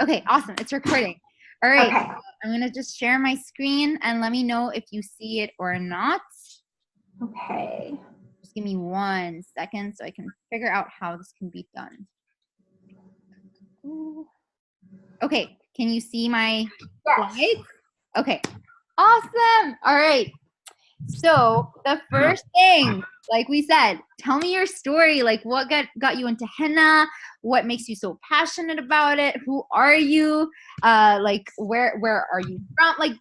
Okay, awesome. It's recording. All right. Okay. I'm going to just share my screen and let me know if you see it or not. Okay. Just give me 1 second so I can figure out how this can be done. Okay. Can you see my Yes. slides? Okay. Awesome. All right. So the first thing, like we said, tell me your story. Like what got you into henna? What makes you so passionate about it? Who are you? Like where are you from? Like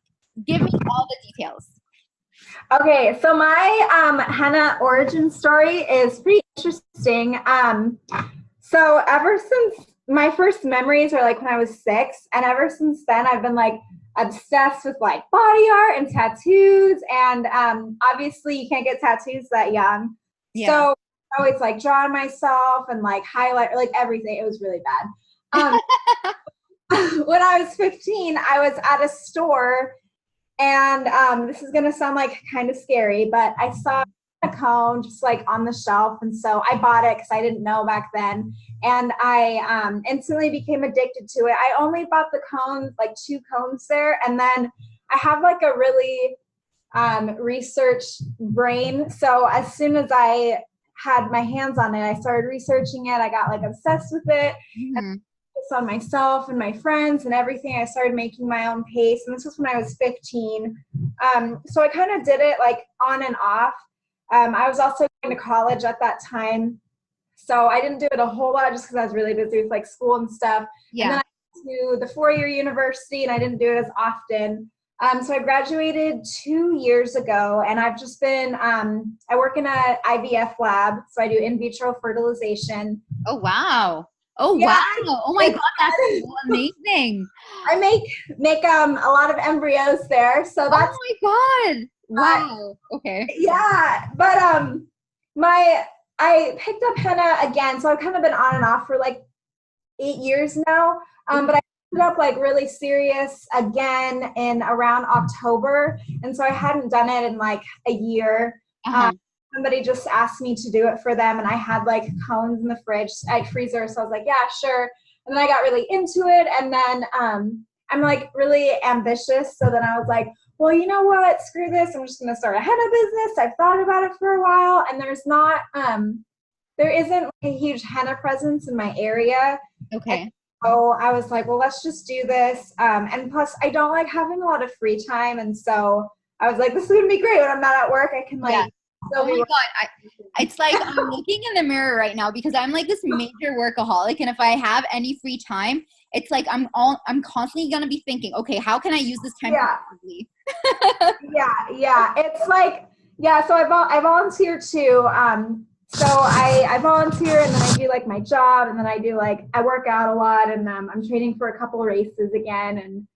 give me all the details. Okay, so my henna origin story is pretty interesting. So ever since my first memories are like when I was 6, and ever since then I've been like obsessed with like body art and tattoos, and obviously you can't get tattoos that young. Yeah. So I always like drawing myself and like highlight like everything. It was really bad. When I was 15, I was at a store. And this is going to sound like kind of scary, but I saw a cone just like on the shelf. And so I bought it because I didn't know back then. And I instantly became addicted to it. I only bought the cones, like 2 cones there. And then I have like a really research brain. So as soon as I had my hands on it, I started researching it. I got like obsessed with it. Mm-hmm. On myself and my friends and everything. I started making my own paste, and this was when I was 15. So I kind of did it like on and off. I was also going to college at that time, so I didn't do it a whole lot just because I was really busy with like school and stuff. Yeah. And then I went to the 4-year university, and I didn't do it as often. So I graduated 2 years ago, and I've just been, I work in a IVF lab, so I do in vitro fertilization. Oh wow. Oh Yeah, wow. Oh my God, that's so amazing. I make a lot of embryos there, so that's Oh my God. Wow. Okay. yeah. But my I picked up henna again, so I've kind of been on and off for like 8 years now. But I picked up like really serious again in around October, and so I hadn't done it in like a year. Uh-huh. Somebody just asked me to do it for them, and I had like cones in the freezer, so I was like, yeah, sure. And then I got really into it, and then I'm like really ambitious, so then I was like, well, you know what, screw this, I'm just going to start a henna business. I've thought about it for a while, and there isn't like a huge henna presence in my area. Okay. So I was like, well, let's just do this. And plus, I don't like having a lot of free time, and so I was like, this is going to be great when I'm not at work. I can like Oh my God. It's like I'm looking in the mirror right now because I'm like this major workaholic. And if I have any free time, it's like I'm constantly going to be thinking, okay, how can I use this time productively? Yeah. It's like, yeah, so I volunteer too. So I volunteer, and then I do like my job, and then I work out a lot, and I'm training for a couple races again, and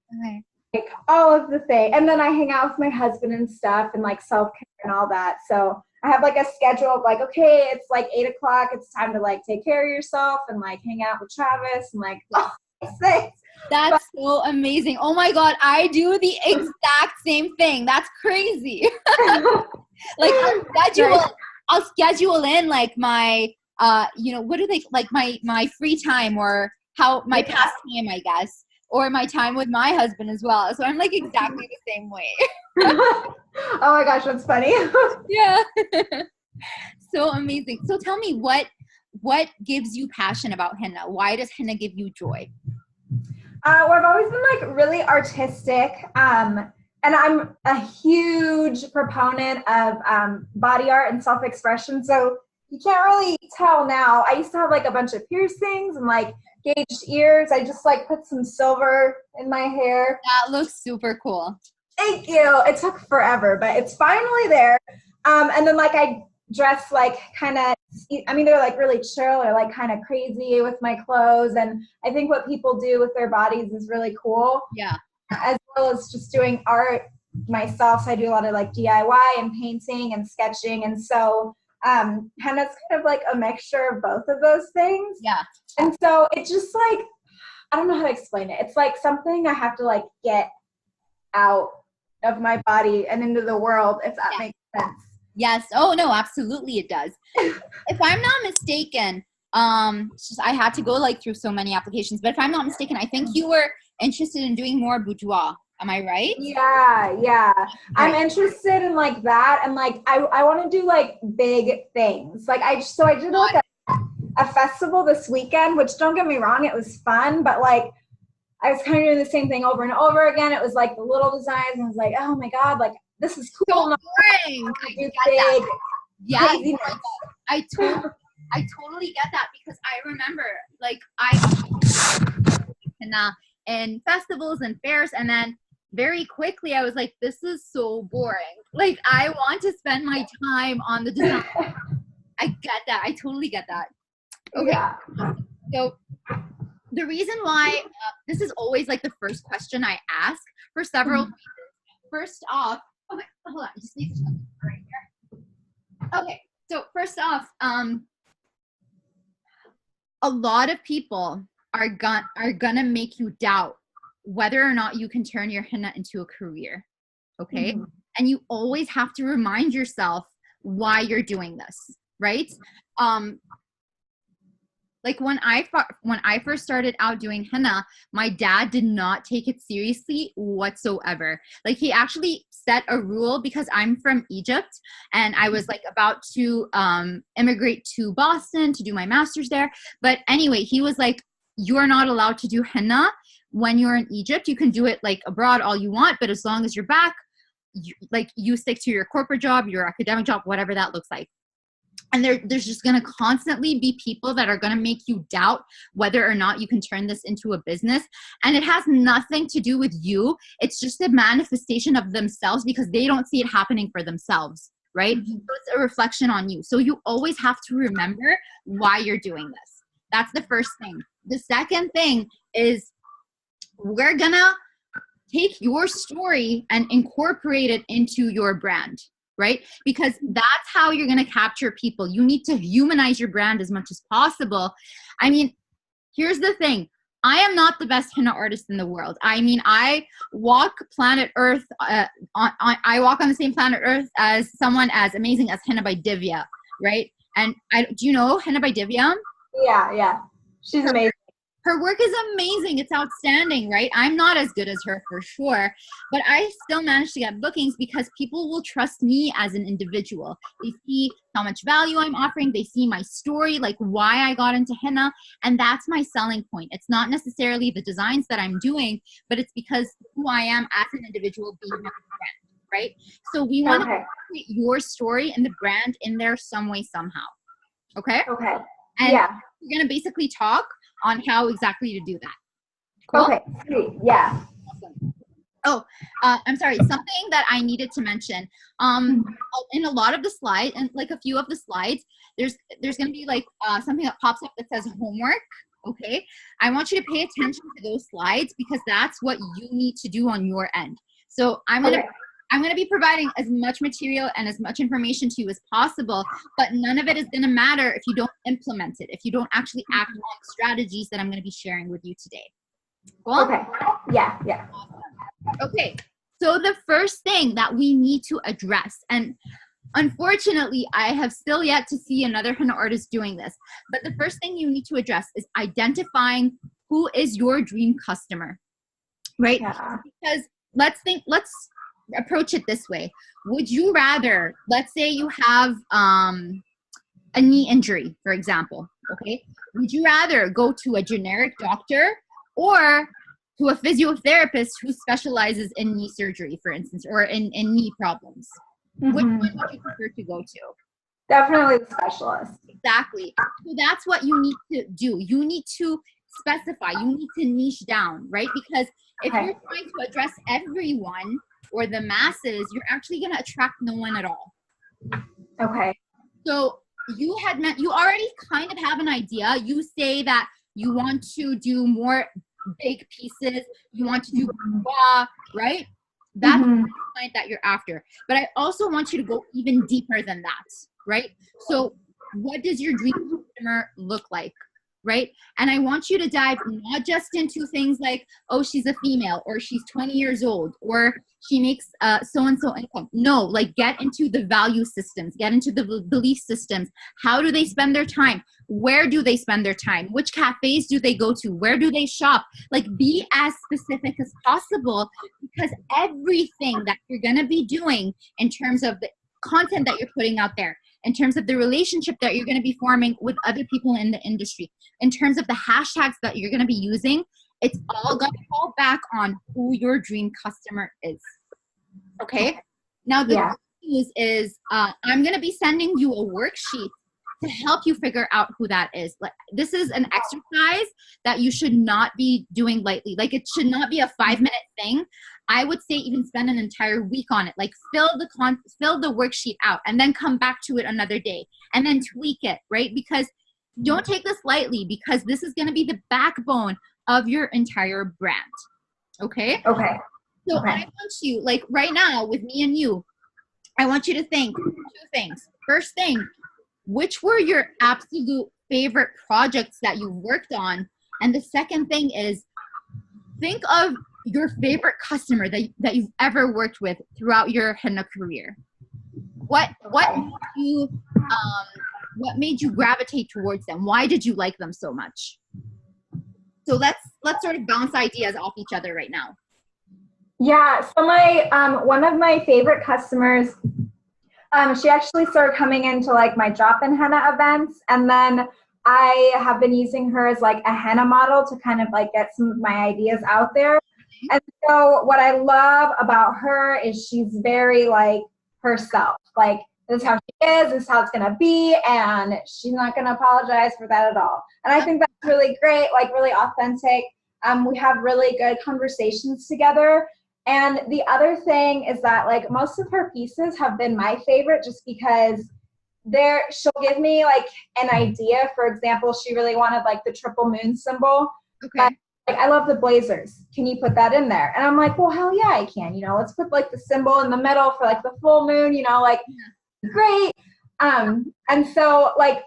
like all of the thing. And then I hang out with my husband and stuff, and like self-care and all that. So I have like a schedule of like, okay, it's like 8 o'clock. It's time to like take care of yourself and like hang out with Travis and like things. That's so amazing. Oh my God. I do the exact same thing. That's crazy. Like I'll schedule in like my, what do they like my free time or how my pastime, I guess, or my time with my husband as well. So I'm like exactly the same way. Oh my gosh, that's funny. Yeah. So amazing. So tell me what gives you passion about henna? Why does henna give you joy? Well, I've always been like really artistic. And I'm a huge proponent of body art and self-expression. So you can't really tell now. I used to have like a bunch of piercings and like gauged ears. I just like put some silver in my hair. That looks super cool. Thank you. It took forever, but it's finally there. And then like I dress like kind of, I mean, they're like really chill or like kind of crazy with my clothes. And I think what people do with their bodies is really cool. Yeah. As well as just doing art myself. So I do a lot of like DIY and painting and sketching. And so henna's kind of like a mixture of both of those things. Yeah. And so it's just like, I don't know how to explain it. It's like something I have to like get out of my body and into the world, if that makes sense. Yes. Oh no, absolutely it does. If I'm not mistaken, It's just I had to go like through so many applications. But if I'm not mistaken, I think you were interested in doing more boudoir. Am I right? Yeah. I'm interested in like that, and like I want to do like big things. Like I did like a festival this weekend, which don't get me wrong, it was fun, but like I was kind of doing the same thing over and over again. It was like the little designs, and I was like, oh my god, like this is cool. So boring. I get that. Yeah, I totally get that, because I remember like in festivals and fairs, and then very quickly I was like, this is so boring. Like I want to spend my time on the design. I get that. I totally get that. Okay. Yeah. So the reason why this is always like the first question I ask for several reasons. First off, okay, hold on, I just need to check right here. Okay, so first off, a lot of people are gonna make you doubt whether or not you can turn your henna into a career. Okay, and you always have to remind yourself why you're doing this, right? Like when I first started out doing henna, my dad did not take it seriously whatsoever. Like he actually set a rule, because I'm from Egypt and I was like about to immigrate to Boston to do my master's there. But anyway, he was like, you're not allowed to do henna when you're in Egypt. You can do it like abroad all you want, but as long as you're back, you stick to your corporate job, your academic job, whatever that looks like. And there's just going to constantly be people that are going to make you doubt whether or not you can turn this into a business. And it has nothing to do with you. It's just a manifestation of themselves, because they don't see it happening for themselves, right? So it's a reflection on you. So you always have to remember why you're doing this. That's the first thing. The second thing is we're going to take your story and incorporate it into your brand. Right? Because that's how you're going to capture people. You need to humanize your brand as much as possible. I mean, here's the thing. I am not the best henna artist in the world. I mean, I walk planet Earth. I walk on the same planet Earth as someone as amazing as Henna by Divya, right? And do you know Henna by Divya? Yeah. She's amazing. Her work is amazing. It's outstanding, right? I'm not as good as her for sure, but I still manage to get bookings because people will trust me as an individual. They see how much value I'm offering. They see my story, like why I got into henna, and that's my selling point. It's not necessarily the designs that I'm doing, but it's because who I am as an individual being my brand, right? So we want to put your story and the brand in there some way, somehow. Okay? Okay. And we're going to basically talk on how exactly to do that. Cool? Okay, sweet. Yeah. Awesome. Oh, I'm sorry. Something that I needed to mention. In a lot of the slides, and like a few of the slides, there's going to be like something that pops up that says homework. Okay. I want you to pay attention to those slides, because that's what you need to do on your end. So I'm going to be providing as much material and as much information to you as possible, but none of it is going to matter if you don't implement it, if you don't actually act on the strategies that I'm going to be sharing with you today. Cool? Okay. Yeah. Awesome. Okay. So the first thing that we need to address, and unfortunately, I have still yet to see another henna artist doing this, but the first thing you need to address is identifying who is your dream customer, right? Yeah. Because let's approach it this way. Would you rather, let's say you have a knee injury, for example, okay? Would you rather go to a generic doctor or to a physiotherapist who specializes in knee surgery, for instance, or in knee problems? Which one would you prefer to go to? Definitely the specialist. Exactly. So that's what you need to do. You need to specify. You need to niche down, right? Because if you're trying to address everyone or the masses, you're actually going to attract no one at all. Okay. So you already kind of have an idea. You say that you want to do more big pieces. You want to do boudoir, right? That's the client that you're after. But I also want you to go even deeper than that, right? So what does your dream customer look like? right? And I want you to dive not just into things like, oh, she's a female, or she's 20 years old, or she makes so-and-so income. No, like get into the value systems, get into the belief systems. How do they spend their time? Where do they spend their time? Which cafes do they go to? Where do they shop? Like be as specific as possible, because everything that you're going to be doing in terms of the content that you're putting out there, in terms of the relationship that you're going to be forming with other people in the industry, in terms of the hashtags that you're going to be using, it's all going to fall back on who your dream customer is. Okay? Now, the good news is I'm going to be sending you a worksheet to help you figure out who that is. Like, this is an exercise that you should not be doing lightly. Like, it should not be a 5-minute thing. I would say even spend an entire week on it. Like fill the worksheet out and then come back to it another day and then tweak it, right? Because don't take this lightly, because this is going to be the backbone of your entire brand. Okay? Okay. So I want you, like right now with me and you, I want you to think 2 things. First thing, which were your absolute favorite projects that you worked on? And the second thing is, think of your favorite customer that you've ever worked with throughout your henna career. What made you gravitate towards them? Why did you like them so much? So let's sort of bounce ideas off each other right now. Yeah, so my one of my favorite customers, she actually started coming into like my drop-in henna events, and then I have been using her as like a henna model to kind of like get some of my ideas out there. And so what I love about her is she's very like herself. Like, this is how she is, this is how it's gonna be, and she's not gonna apologize for that at all. And I think that's really great, like really authentic. We have really good conversations together. And the other thing is that like most of her pieces have been my favorite, just because she'll give me like an idea. For example, she really wanted like the triple moon symbol. Okay. Like, I love the blazers. Can you put that in there? And I'm like, well, hell yeah, I can. You know, let's put like the symbol in the middle for like the full moon, you know, like great. And so like,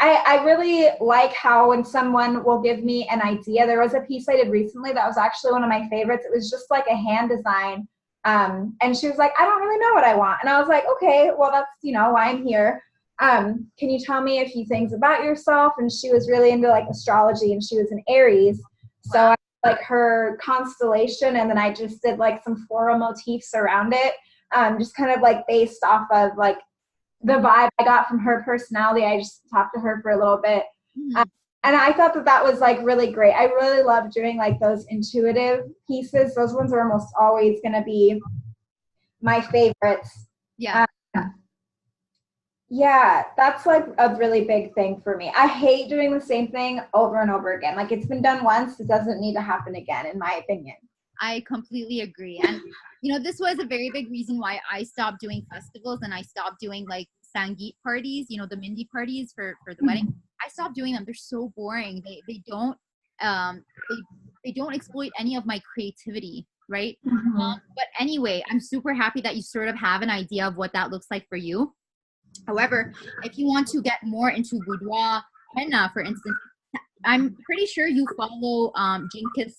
I really like how when someone will give me an idea. There was a piece I did recently that was actually one of my favorites. It was just like a hand design. And she was like, I don't really know what I want. And I was like, okay, well, that's, you know, why I'm here. Can you tell me a few things about yourself? And she was really into like astrology, and she was an Aries. So I like her constellation, and then I just did like some floral motifs around it, just kind of like based off of like the vibe I got from her personality. I just talked to her for a little bit. And I thought that was like really great. I really love doing like those intuitive pieces. Those ones are almost always going to be my favorites. Yeah. Yeah, that's like a really big thing for me. I hate doing the same thing over and over again. Like, it's been done once, it doesn't need to happen again, in my opinion. I completely agree. And, you know, this was a very big reason why I stopped doing festivals and I stopped doing like Sangeet parties, you know, the Mindy parties for the wedding. I stopped doing them. They're so boring. They don't exploit any of my creativity, right? But anyway, I'm super happy that you sort of have an idea of what that looks like for you. However, if you want to get more into boudoir henna, for instance, I'm pretty sure you follow Jinkis.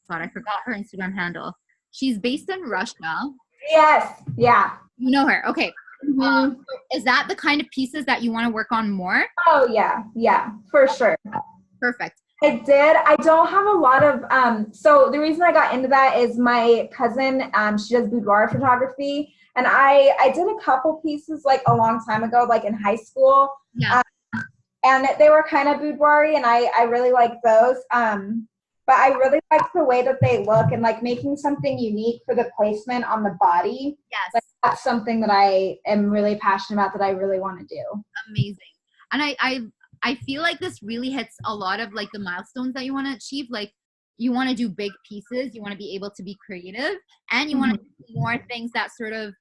God, I forgot her Instagram handle. She's based in Russia. Yes. Yeah. You know her. Okay. Is that the kind of pieces that you want to work on more? Oh, yeah. Yeah, for sure. Perfect. I did. I don't have a lot of, so the reason I got into that is my cousin, she does boudoir photography. And I did a couple pieces like a long time ago, like in high school. Yeah. And they were kind of boudoir-y, and I really like those. But I really like the way that they look, and like making something unique for the placement on the body. Yes. Like, that's something that I am really passionate about, that I really want to do. Amazing. And I feel like this really hits a lot of like the milestones that you want to achieve. Like, you want to do big pieces, you want to be able to be creative, and you want to do more things that sort of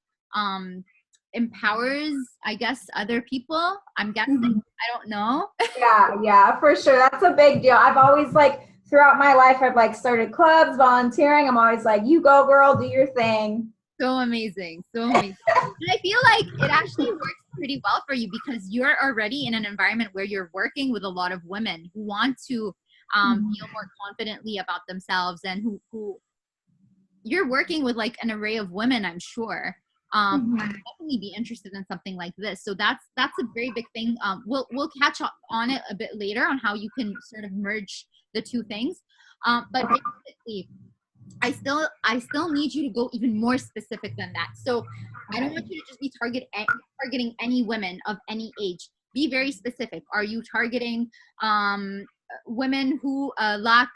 empowers, I guess, other people. I'm guessing. I don't know. Yeah, for sure. That's a big deal. I've always like, throughout my life, I've like started clubs, volunteering. I'm always like, you go girl, do your thing. So amazing. So amazing. And I feel like it actually works pretty well for you because you're already in an environment where you're working with a lot of women who want to feel more confidently about themselves, and who you're working with like an array of women, I'm sure. I'd definitely be interested in something like this. So that's a very big thing. We'll catch up on it a bit later on how you can sort of merge the two things. But basically, I still need you to go even more specific than that. So I don't want you to just be targeting any women of any age. Be very specific. Are you targeting women who lack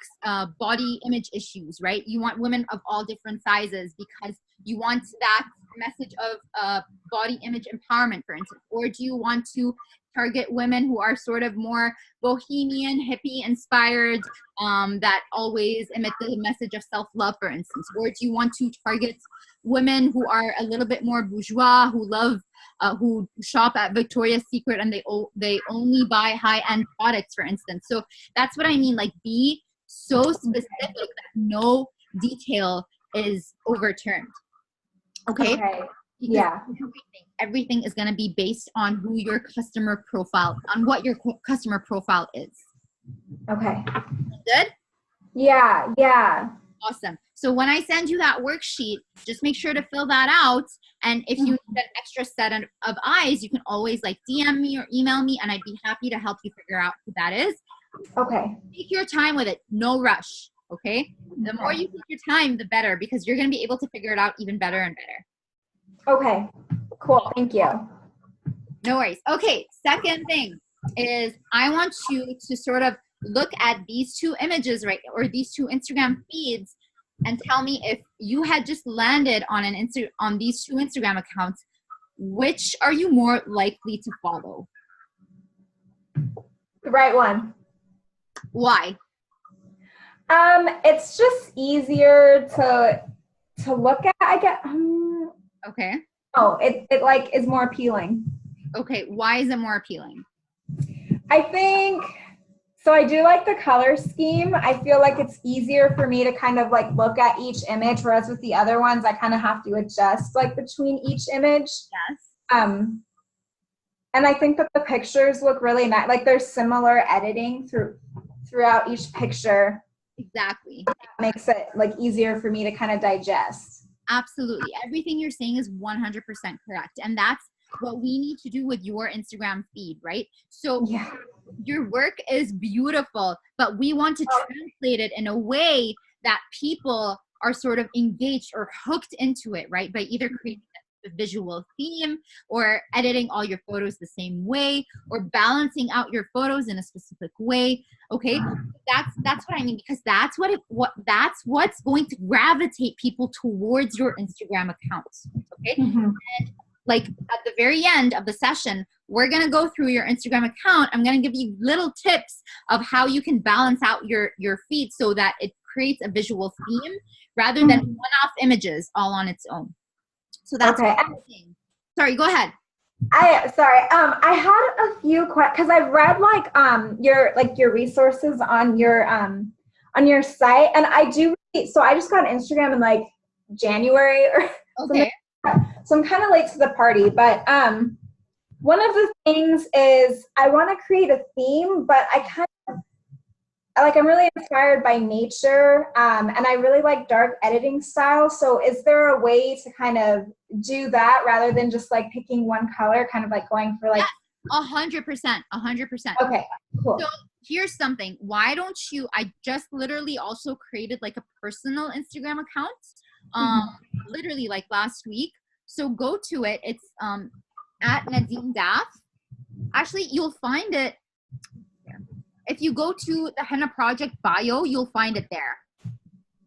body image issues, right? You want women of all different sizes because you want that message of body image empowerment, for instance. Or do you want to target women who are sort of more bohemian, hippie inspired, that always emit the message of self-love, for instance? Or do you want to target women who are a little bit more bourgeois, who love, who shop at Victoria's Secret and they only buy high-end products, for instance? So that's what I mean. Like, be so specific that no detail is overturned. Okay. Yeah. Everything is going to be based on who your customer profile, on what your customer profile is. Okay. Good? Yeah. Yeah. Awesome. So when I send you that worksheet, just make sure to fill that out. And if you need an extra set of eyes, you can always like DM me or email me, and I'd be happy to help you figure out who that is. Okay. Take your time with it. No rush. Okay. The more you take your time, the better, because you're going to be able to figure it out even better and better. Okay. Cool. Thank you. No worries. Okay. Second thing is I want you to sort of look at these two images, right? Or these two Instagram feeds, and tell me if you had just landed on on these two Instagram accounts, which are you more likely to follow? The right one. Why? It's just easier to look at, I guess. Okay. Oh, it like is more appealing. Okay. Why is it more appealing? I think, so I do like the color scheme. I feel like it's easier for me to kind of like look at each image, whereas with the other ones, I kind of have to adjust like between each image. Yes. And I think that the pictures look really nice. Like there's similar editing throughout each picture. Exactly. That makes it like easier for me to kind of digest. Absolutely. Everything you're saying is 100% correct. And that's what we need to do with your Instagram feed, right? So yeah. Your work is beautiful, but we want to translate it in a way that people are sort of engaged or hooked into it, right? By either creating a visual theme or editing all your photos the same way or balancing out your photos in a specific way. Okay. That's what I mean, because that's that's what's going to gravitate people towards your Instagram accounts. Okay. And like at the very end of the session, we're going to go through your Instagram account. I'm going to give you little tips of how you can balance out your feed so that it creates a visual theme rather than one-off images all on its own. So that's okay. Sorry, go ahead. I had a few questions because I've read your resources on your site, and I do. So I just got Instagram in like January or okay. So I'm kind of late to the party, but one of the things is I want to create a theme, but I'm really inspired by nature, and I really like dark editing style. So is there a way to kind of do that rather than just like picking one color, kind of like going for like 100%. Okay, cool. So here's something. Why don't you, I just literally also created like a personal Instagram account, literally like last week. So go to it. It's at Nadine Daff. Actually, you'll find it. If you go to the Henna Project bio, you'll find it there.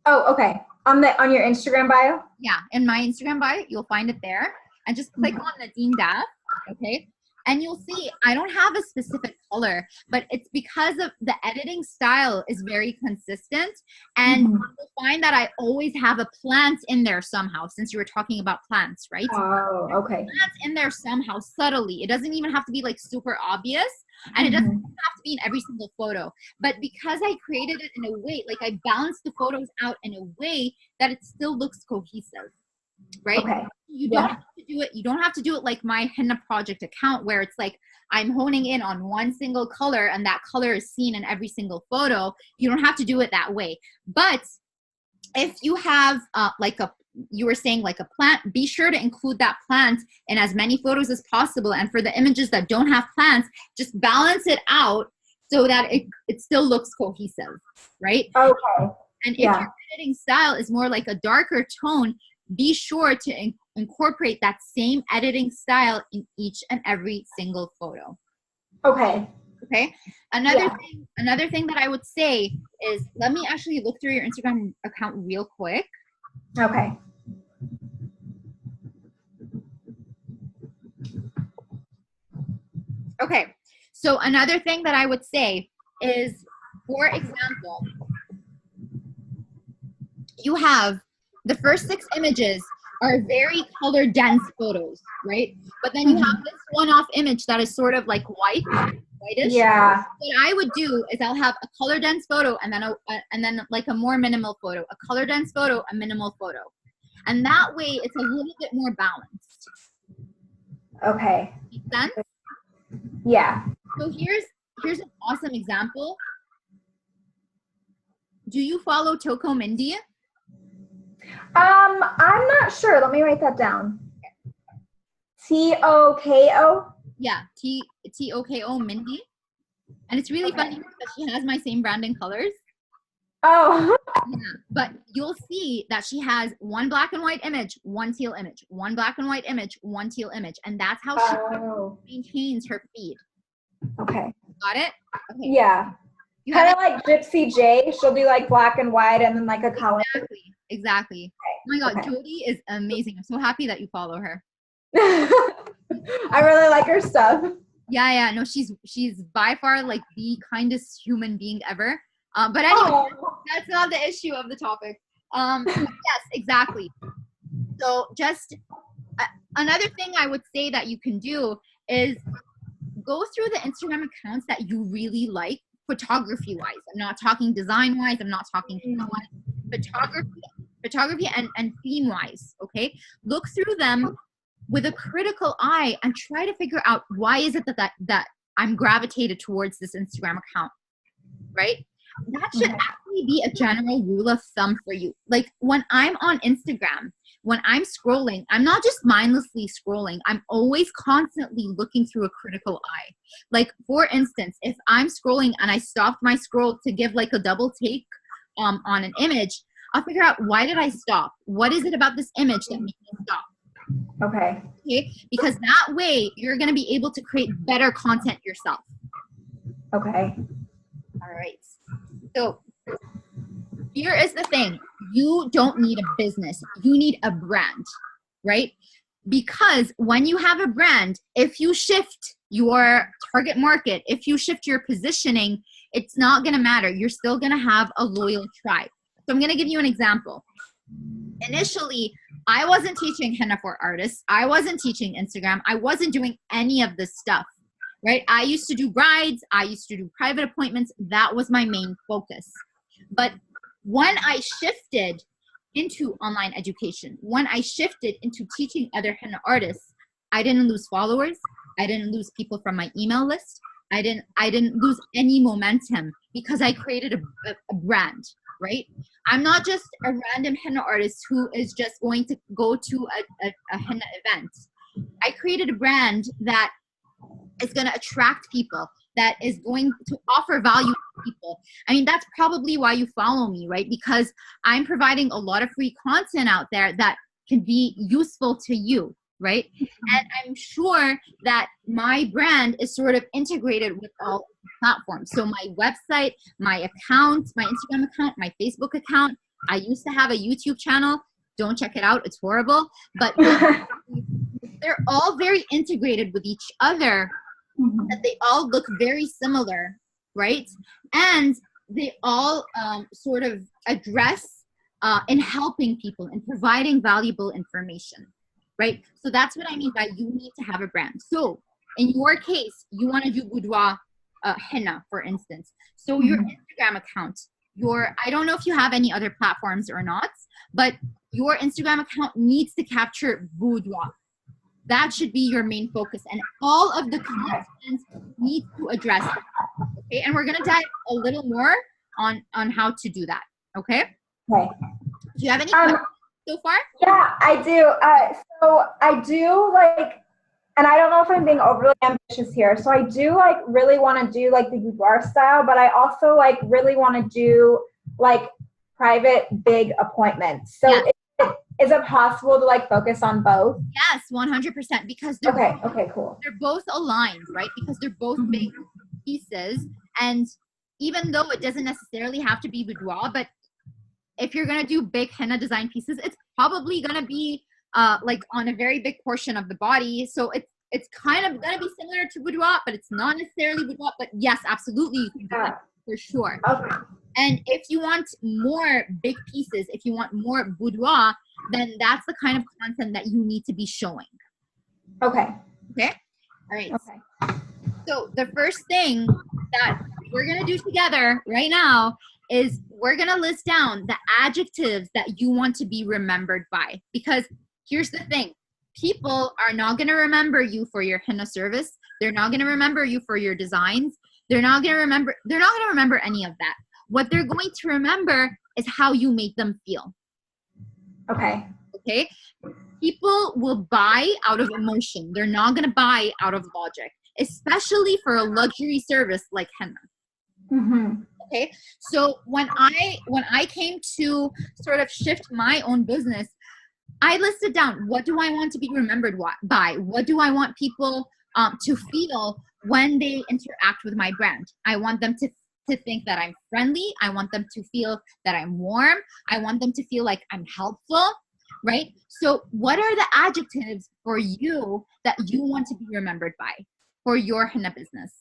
Oh, okay. On your Instagram bio? Yeah, in my Instagram bio, you'll find it there. And just click on Nadine Daff, okay? And you'll see I don't have a specific color, but it's because of the editing style is very consistent. And you'll find that I always have a plant in there somehow, since you were talking about plants, right? Oh, okay. Plants in there somehow, subtly. It doesn't even have to be like super obvious. And it doesn't have to be in every single photo. But because I created it in a way, like I balanced the photos out in a way that it still looks cohesive. right? Okay. You don't have to do it. You don't have to do it like my henna project account where it's like I'm honing in on one single color and that color is seen in every single photo. You don't have to do it that way. But if you have you were saying like a plant, be sure to include that plant in as many photos as possible. And for the images that don't have plants, just balance it out so that it still looks cohesive, right? Okay. And if your editing style is more like a darker tone, be sure to incorporate that same editing style in each and every single photo. Okay. Okay. Another thing that I would say is, let me actually look through your Instagram account real quick. Okay. Okay. So another thing that I would say is, for example, you have the first 6 images are very color dense photos, right? But then you have this one-off image that is sort of like whitish. Yeah. What I would do is I'll have a color dense photo and then like a more minimal photo, a color dense photo, a minimal photo. And that way it's a little bit more balanced. Okay. Make sense? Yeah. So here's an awesome example. Do you follow Toko Mindy? I'm not sure. Let me write that down. Toko? Yeah, Toko Mindy. And it's really funny because she has my same branding colors. Oh. Yeah, but you'll see that she has one black and white image, one teal image, one black and white image, one teal image. And that's how she maintains her feed. Okay. Got it? Okay. Yeah. Kind of like Gypsy J. She'll do like black and white and then like a color. Exactly. Oh my God, Jody is amazing. I'm so happy that you follow her. I really like her stuff. Yeah. No, she's by far like the kindest human being ever. But anyway, that's not the issue of the topic. Yes, exactly. So just another thing I would say that you can do is go through the Instagram accounts that you really like, photography wise. I'm not talking design wise. I'm not talking photography and theme wise. Okay. Look through them with a critical eye and try to figure out why is it that I'm gravitated towards this Instagram account, right? That should actually be a general rule of thumb for you. Like when I'm on Instagram, when I'm scrolling, I'm not just mindlessly scrolling. I'm always constantly looking through a critical eye. Like for instance, if I'm scrolling and I stopped my scroll to give like a double take on an image, I'll figure out, why did I stop? What is it about this image that made me stop? Okay. Because that way you're going to be able to create better content yourself. Okay. All right. So here is the thing. You don't need a business. You need a brand, right? Because when you have a brand, if you shift your target market, if you shift your positioning, it's not going to matter. You're still going to have a loyal tribe. So I'm going to give you an example. Initially, I wasn't teaching henna for artists. I wasn't teaching Instagram. I wasn't doing any of this stuff, right? I used to do brides. I used to do private appointments. That was my main focus. But when I shifted into online education, when I shifted into teaching other henna artists, I didn't lose followers. I didn't lose people from my email list. I didn't lose any momentum because I created a brand, right? I'm not just a random henna artist who is just going to go to a henna event. I created a brand that is going to attract people, that is going to offer value to people. I mean, that's probably why you follow me, right? Because I'm providing a lot of free content out there that can be useful to you, right? And I'm sure that my brand is sort of integrated with all platforms. So my website, my account, my Instagram account, my Facebook account. I used to have a YouTube channel. Don't check it out. It's horrible. But they're all very integrated with each other. That they all look very similar, right? And they all sort of address in helping people and providing valuable information, right? So that's what I mean by you need to have a brand. So in your case, you want to do boudoir henna, for instance. So your Instagram account, I don't know if you have any other platforms or not, but your Instagram account needs to capture boudoir. That should be your main focus, and all of the content needs to address that. Okay, and we're gonna dive a little more on how to do that. Okay. Okay. Do you have any questions so far? Yeah, I do. So I do like, and I don't know if I'm being overly ambitious here. So I do like really want to do like the boudoir style, but I also like really want to do like private big appointments. So is it possible to like focus on both? Yes, 100%, because they're cool. They're both aligned, right? Because they're both big pieces, and even though it doesn't necessarily have to be boudoir, but if you're gonna do big henna design pieces, it's probably gonna be like on a very big portion of the body. So it's kind of gonna be similar to boudoir, but it's not necessarily boudoir. But yes, absolutely, you can do it for sure. Okay. And if you want more big pieces, if you want more boudoir, then that's the kind of content that you need to be showing. Okay. Okay. All right. Okay. So the first thing that we're gonna do together right now is we're gonna list down the adjectives that you want to be remembered by. Because here's the thing, people are not gonna remember you for your henna service. They're not gonna remember you for your designs. They're not gonna remember any of that. What they're going to remember is how you make them feel. Okay. Okay? People will buy out of emotion. They're not gonna buy out of logic, especially for a luxury service like henna. Mm-hmm. Okay, so when I came to sort of shift my own business, I listed down, what do I want to be remembered by? What do I want people to feel when they interact with my brand? I want them to think that I'm friendly. I want them to feel that I'm warm. I want them to feel like I'm helpful, right? So what are the adjectives for you that you want to be remembered by for your henna business?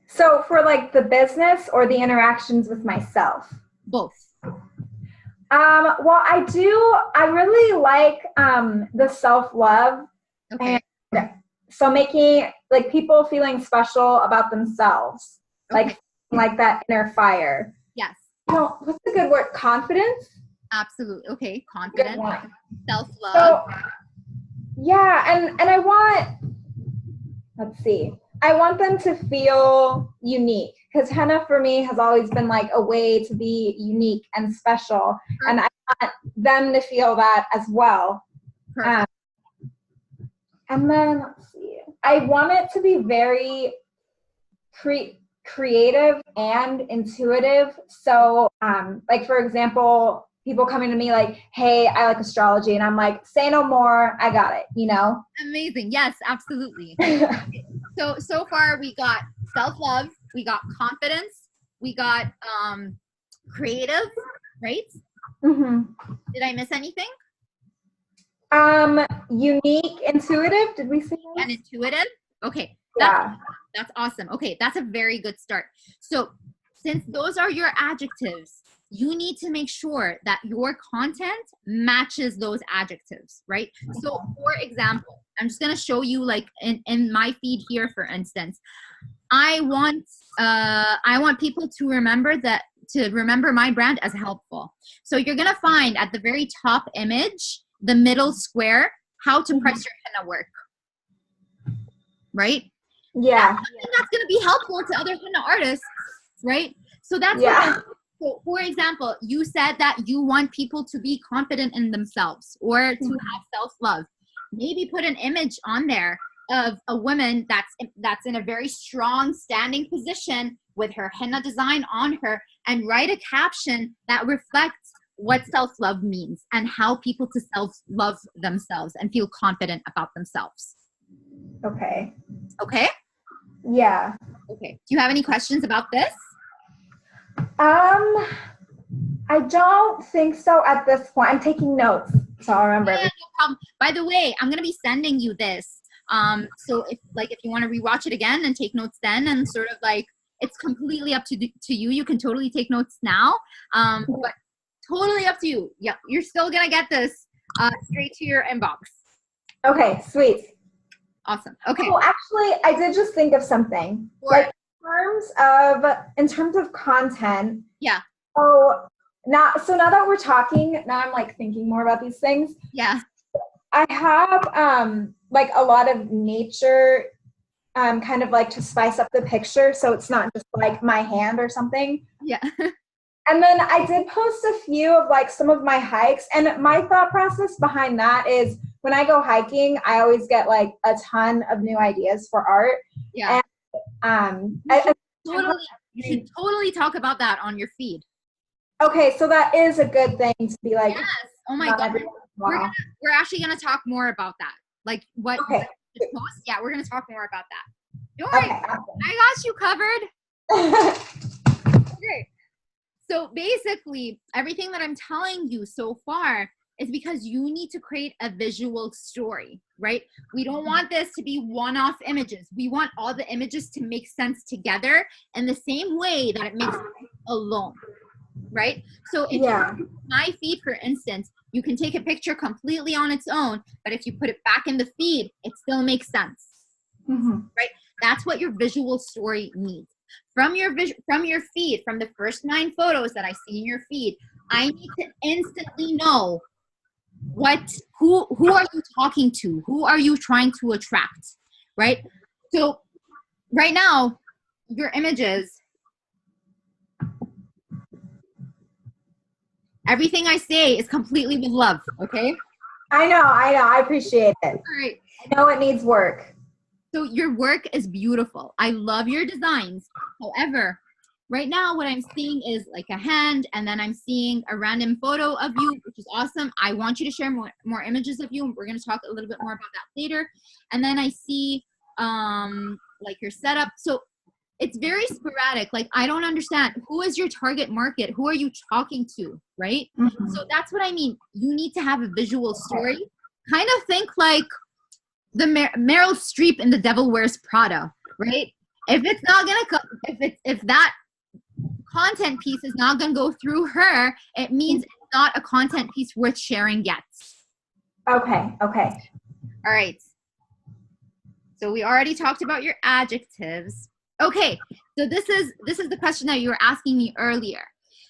So for like the business or the interactions with myself? Both. Well, I really like the self-love. Okay. And so making like people feeling special about themselves, Okay. like that inner fire. Yes. What's the good word? Confidence? Absolutely. Okay. Confidence. Self-love. So, yeah, and I want, let's see. I want them to feel unique, because henna for me has always been like a way to be unique and special. Perfect. And I want them to feel that as well. And then, let's see, I want it to be very creative and intuitive. So like, for example, people coming to me like, hey, I like astrology. And I'm like, say no more. I got it, Amazing. Yes, absolutely. So far we got self-love, we got confidence, we got creative, right? Mm-hmm. Did I miss anything? Unique, intuitive. Did we say that? And intuitive? Okay. That's awesome. Okay, that's a very good start. So since those are your adjectives, you need to make sure that your content matches those adjectives, right? So for example, I'm just going to show you like in my feed here, for instance, I want people to remember my brand as helpful. So you're going to find at the very top image, the middle square, how to price your henna work, right? Yeah. That's going to be helpful to other henna artists, right? So that's so for example, you said that you want people to be confident in themselves or to have self-love. Maybe put an image on there of a woman that's in a very strong standing position with her henna design on her, and write a caption that reflects what self-love means and how people to self-love themselves and feel confident about themselves. Okay. Okay? Yeah. Okay. Do you have any questions about this? I don't think so at this point. I'm taking notes, so I'll remember. Yeah, no problem. By the way, I'm gonna be sending you this. So if you want to rewatch it again and take notes then, and sort of like, it's completely up to you. You can totally take notes now, but totally up to you. Yeah, you're still gonna get this straight to your inbox. Okay, sweet. Awesome. Okay. Oh, actually, I did just think of something. Sure. Like in terms of content. Yeah. So now that we're talking, now I'm like thinking more about these things. Yeah. I have like a lot of nature kind of like to spice up the picture, so it's not just like my hand or something. Yeah. And then I did post a few of like some of my hikes, and my thought process behind that is when I go hiking, I always get like a ton of new ideas for art. Yeah. And you should totally talk about that on your feed. Okay, so that is a good thing to be like. Yes. Oh my God. We're actually gonna talk more about that. Like what okay. you post. Yeah, we're gonna talk more about that. Don't worry. Okay, awesome. I got you covered. Okay. So basically, everything that I'm telling you so far is because you need to create a visual story, right? We don't want this to be one-off images. We want all the images to make sense together in the same way that it makes sense alone, right? So if you my feed, for instance, you can take a picture completely on its own, but if you put it back in the feed, it still makes sense, right? That's what your visual story needs. From your feed, from the first 9 photos that I see in your feed, I need to instantly know who are you talking to? Who are you trying to attract, right? So right now, your images, everything I say is completely with love, okay? I know. I appreciate it. All right. I know it needs work. So your work is beautiful. I love your designs. However, right now what I'm seeing is like a hand, and then I'm seeing a random photo of you, which is awesome. I want you to share more images of you, and we're going to talk a little bit more about that later. And then I see like your setup. So it's very sporadic. Like, I don't understand. Who is your target market? Who are you talking to, right? So that's what I mean. You need to have a visual story. Kind of think like the Meryl Streep in The Devil Wears Prada, right? If it's not gonna if that content piece is not gonna go through her, it means it's not a content piece worth sharing yet. Okay. All right. So we already talked about your adjectives. Okay. So this is the question that you were asking me earlier.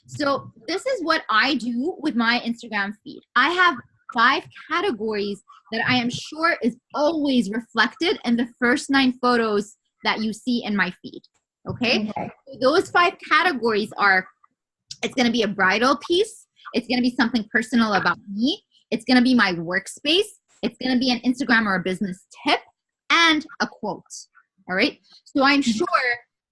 So this is what I do with my Instagram feed. I have 5 categories that I am sure is always reflected in the first 9 photos that you see in my feed. Okay? So those 5 categories are, it's going to be a bridal piece. It's going to be something personal about me. It's going to be my workspace. It's going to be an Instagram or a business tip and a quote. All right? So I'm sure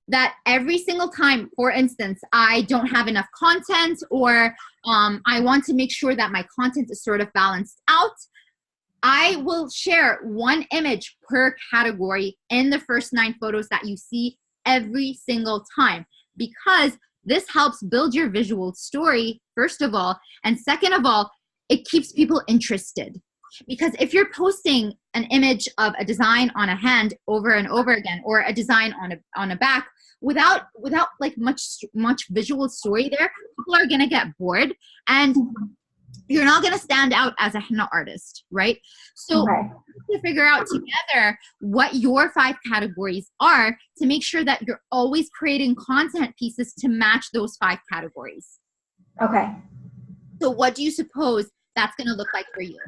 that every single time, for instance, I don't have enough content, or I want to make sure that my content is sort of balanced out, I will share 1 image per category in the first 9 photos that you see every single time, because this helps build your visual story, first of all, and second of all, it keeps people interested. Because if you're posting an image of a design on a hand over and over again, or a design on a back, without like much visual story there, people are gonna get bored, and you're not gonna stand out as a henna artist, right? So to figure out together what your 5 categories are to make sure that you're always creating content pieces to match those 5 categories. Okay. So what do you suppose that's gonna look like for you?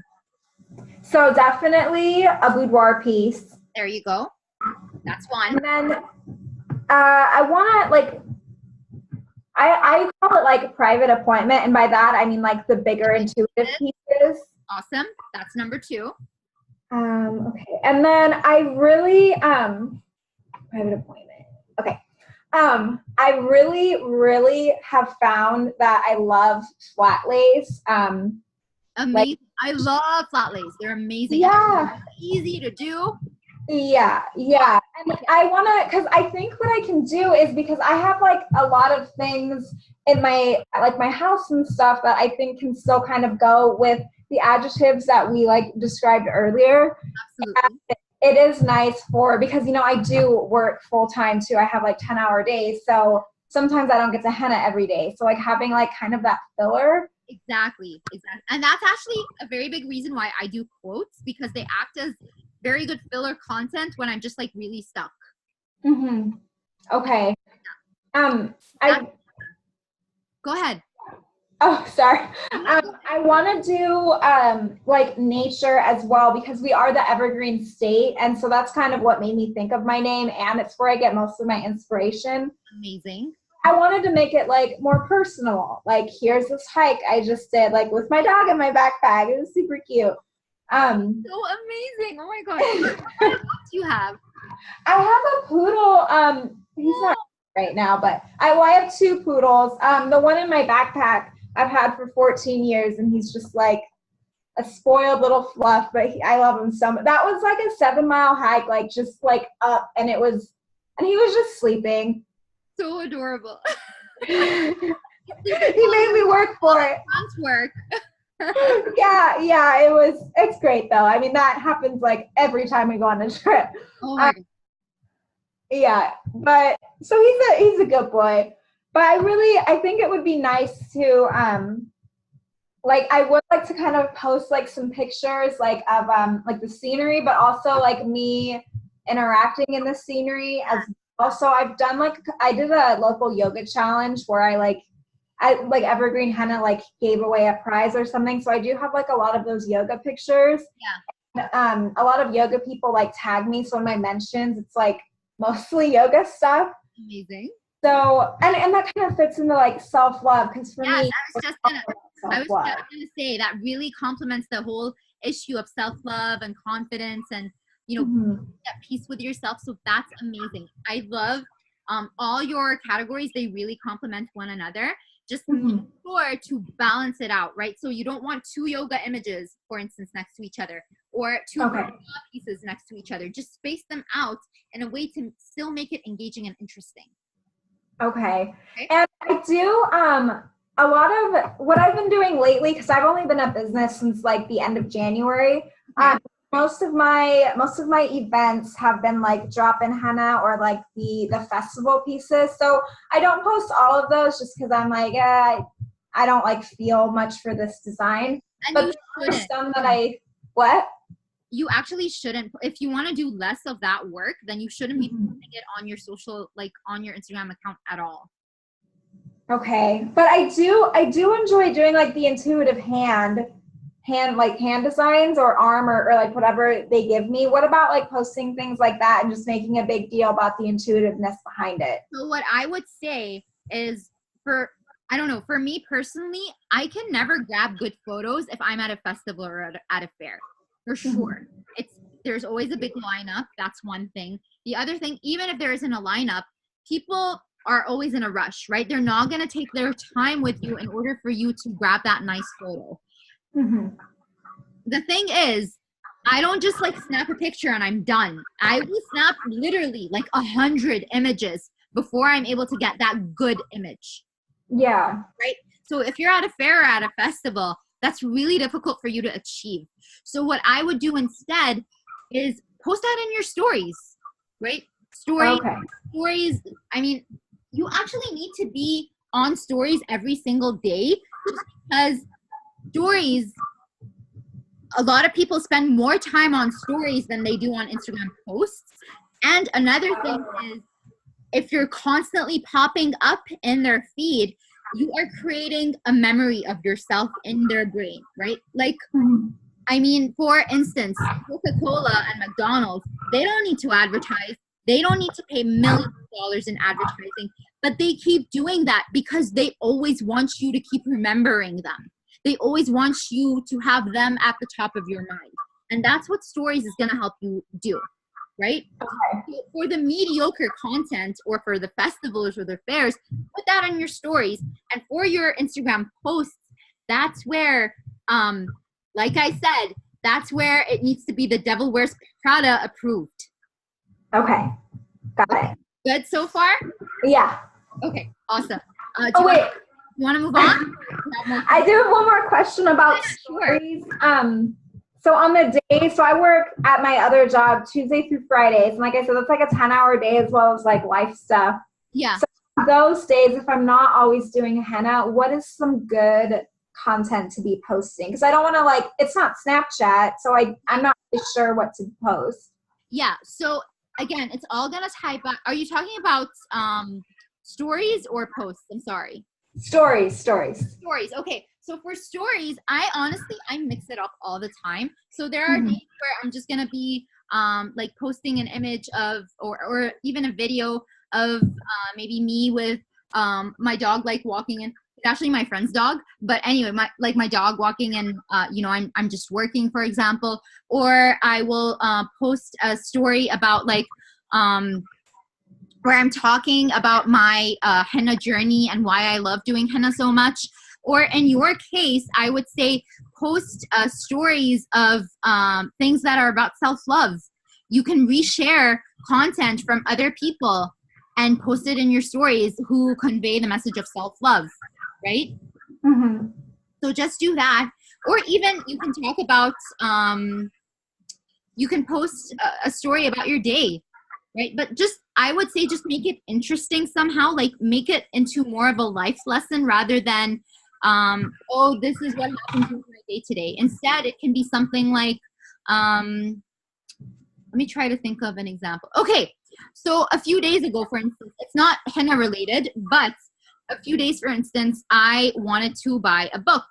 So definitely a boudoir piece. There you go. That's one. And then I want to like, I call it like a private appointment. And by that, I mean like the bigger intuitive pieces. Awesome. That's number 2. Okay. And then I really, private appointment. Okay. I really have found that I love flat lays. Amazing. Like, I love flat lays. They're amazing. Yeah. Easy to do. Yeah. And I want to, because I think what I can do is, because I have like a lot of things in my house and stuff that I think can still kind of go with the adjectives that we like described earlier. Absolutely. It is nice because, I do work full time too. I have like 10-hour days. So sometimes I don't get to henna every day. So like having like kind of that filler. Exactly. And that's actually a very big reason why I do quotes, because they act as very good filler content when I'm just like really stuck. Okay. Go ahead. Oh, sorry. I want to do like nature as well because we are the evergreen state. And so that's kind of what made me think of my name. And it's where I get most of my inspiration. Amazing. I wanted to make it like more personal. Like, here's this hike I just did, like with my dog in my backpack. It was super cute. So amazing. Oh my God. What kind of dogs do you have? I have a poodle. He's not right now, but I have two poodles. The one in my backpack I've had for 14 years, and he's just like a spoiled little fluff, but I love him so much. That was like a 7-mile hike, like just like up, and he was just sleeping. So adorable. He made me work for it. Work. Yeah, it's great though. I mean, that happens like every time we go on a trip. Oh my God. Yeah, but so he's a good boy. But I think it would be nice to like I would like to kind of post like some pictures like of like the scenery, but also like me interacting in the scenery as also I've done like I did a local yoga challenge where I like Evergreen Henna like gave away a prize or something. So I do have like a lot of those yoga pictures. Yeah. A lot of yoga people like tag me, so in my mentions it's like mostly yoga stuff. Amazing. So and that kind of fits into like self-love because for me I was just gonna say that really complements the whole issue of self-love and confidence and at peace with yourself. So that's amazing. I love all your categories. They really complement one another. Just make sure to balance it out, right? So you don't want 2 yoga images, for instance, next to each other, or 2 pieces next to each other. Just space them out in a way to still make it engaging and interesting. Okay. And I do a lot of what I've been doing lately, because I've only been at business since like the end of January. Most of my events have been like drop-in henna or like the festival pieces. So I don't post all of those just because I'm like, I don't like feel much for this design. And but there's some that you actually shouldn't. If you want to do less of that work, then you shouldn't be posting it on your social, like on your Instagram account at all. Okay. But I do enjoy doing like the intuitive hand designs or arm or like whatever they give me. What about like posting things like that and just making a big deal about the intuitiveness behind it? So what I would say is for me personally, I can never grab good photos if I'm at a festival or at a fair, for sure. There's always a big lineup. That's one thing. The other thing, even if there isn't a lineup, people are always in a rush, right? They're not going to take their time with you in order for you to grab that nice photo. The thing is, I don't just like snap a picture and I'm done. I will snap literally like 100 images before I'm able to get that good image. Yeah. Right? So if you're at a fair or at a festival, that's really difficult for you to achieve. So what I would do instead is post that in your stories, right? Stories. I mean, you actually need to be on stories every single day just because stories, a lot of people spend more time on stories than they do on Instagram posts. And another thing is, if you're constantly popping up in their feed, you are creating a memory of yourself in their brain, right? Like, I mean, for instance, Coca-Cola and McDonald's, they don't need to advertise. They don't need to pay millions of dollars in advertising, but they keep doing that because they always want you to keep remembering them. They always want you to have them at the top of your mind. And that's what stories is going to help you do, right? So for the mediocre content or for the festivals or the fairs, put that on your stories. And for your Instagram posts, that's where, like I said, that's where it needs to be the Devil Wears Prada approved. Okay. Got it. Good so far? Yeah. Okay, awesome. Wait. You want to move on? I do have one more question about stories. So on the day, so I work at my other job Tuesday through Fridays. And like I said, it's like a 10-hour day as well as like life stuff. Yeah. So those days, if I'm not always doing henna, what is some good content to be posting? Because I don't want to like, it's not Snapchat, so I'm not really sure what to post. Yeah. So again, it's all going to tie back. Are you talking about stories or posts? I'm sorry. Stories. Stories. Okay. So for stories, I mix it up all the time. So there are days where I'm just gonna be like posting an image of or even a video of maybe me with my dog like walking in. It's actually my friend's dog, but anyway, my dog walking and I'm just working, for example, or I will post a story about like where I'm talking about my henna journey and why I love doing henna so much. Or in your case, I would say post stories of things that are about self-love. You can reshare content from other people and post it in your stories who convey the message of self-love, right? Mm-hmm. So just do that. Or even you can talk about, you can post a story about your day, right? But I would say just make it interesting somehow, like make it into more of a life lesson rather than, oh, this is what happens in my day today. Instead, it can be something like, let me try to think of an example. Okay, so a few days ago, for instance, it's not henna related, but a few days, for instance, I wanted to buy a book.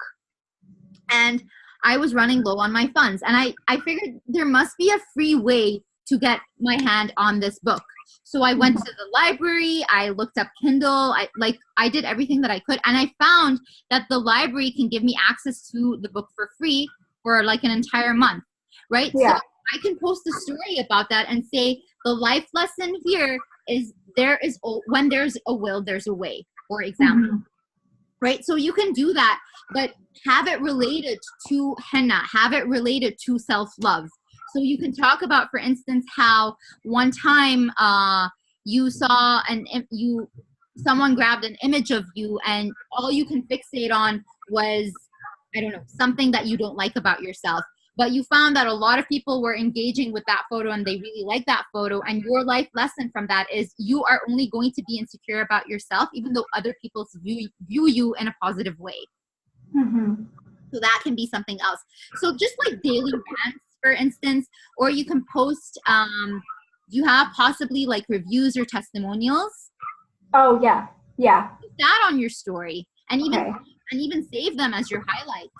And I was running low on my funds. And I figured there must be a free way to get my hand on this book. So I went to the library, I looked up Kindle, I did everything that I could, and I found that the library can give me access to the book for free for like an entire month, right? Yeah. So I can post a story about that and say the life lesson here is when there's a will, there's a way, for example. Right? So you can do that, but have it related to henna, have it related to self-love. So you can talk about, for instance, how one time you saw someone grabbed an image of you and all you can fixate on was, I don't know, something that you don't like about yourself. But you found that a lot of people were engaging with that photo and they really like that photo. And your life lesson from that is you are only going to be insecure about yourself, even though other people view you in a positive way. So that can be something else. So just like daily rants, for instance, or you can post, you have possibly like reviews or testimonials. Oh, yeah. Yeah. Put that on your story and even save them as your highlights.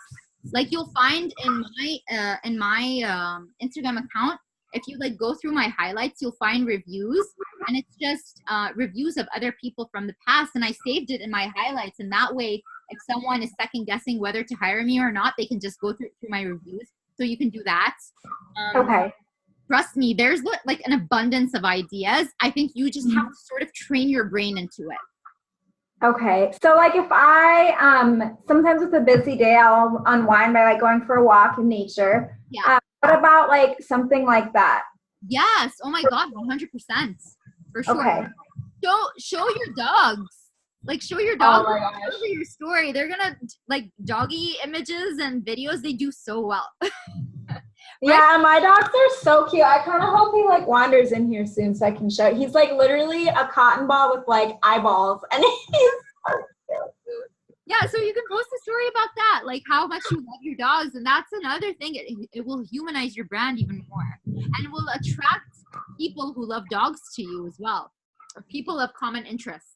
Like you'll find in my Instagram account, if you like go through my highlights, you'll find reviews, and it's just reviews of other people from the past, and I saved it in my highlights, and that way if someone is second guessing whether to hire me or not, they can just go through my reviews. So you can do that. Okay. Trust me, there's like an abundance of ideas. I think you just have to sort of train your brain into it. Okay. So like if I, sometimes with a busy day, I'll unwind by like going for a walk in nature. Yeah. What about like something like that? Yes. Oh my God. 100%. For sure. Okay. Show your dogs. Like show your dogs over your story. They're gonna like doggy images and videos. They do so well. Right? Yeah, my dogs are so cute. I kind of hope he like wanders in here soon so I can show. He's like literally a cotton ball with like eyeballs, and he's so cute. Yeah, so you can post a story about that, like how much you love your dogs, and that's another thing. It will humanize your brand even more, and it will attract people who love dogs to you as well, or people of common interests.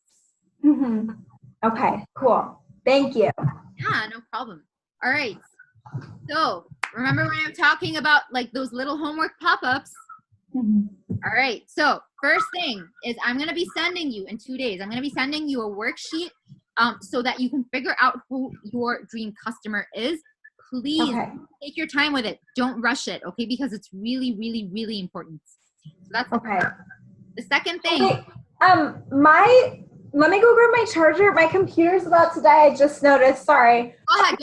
Okay, cool. Thank you. Yeah, no problem. All right. So remember when I'm talking about like those little homework pop-ups? All right. So first thing is I'm going to be sending you in 2 days. I'm going to be sending you a worksheet so that you can figure out who your dream customer is. Please take your time with it. Don't rush it, okay? Because it's really, really, really important. So that's okay. The second thing. Okay. Let me go grab my charger. My computer's about to die. I just noticed. Sorry. Go ahead.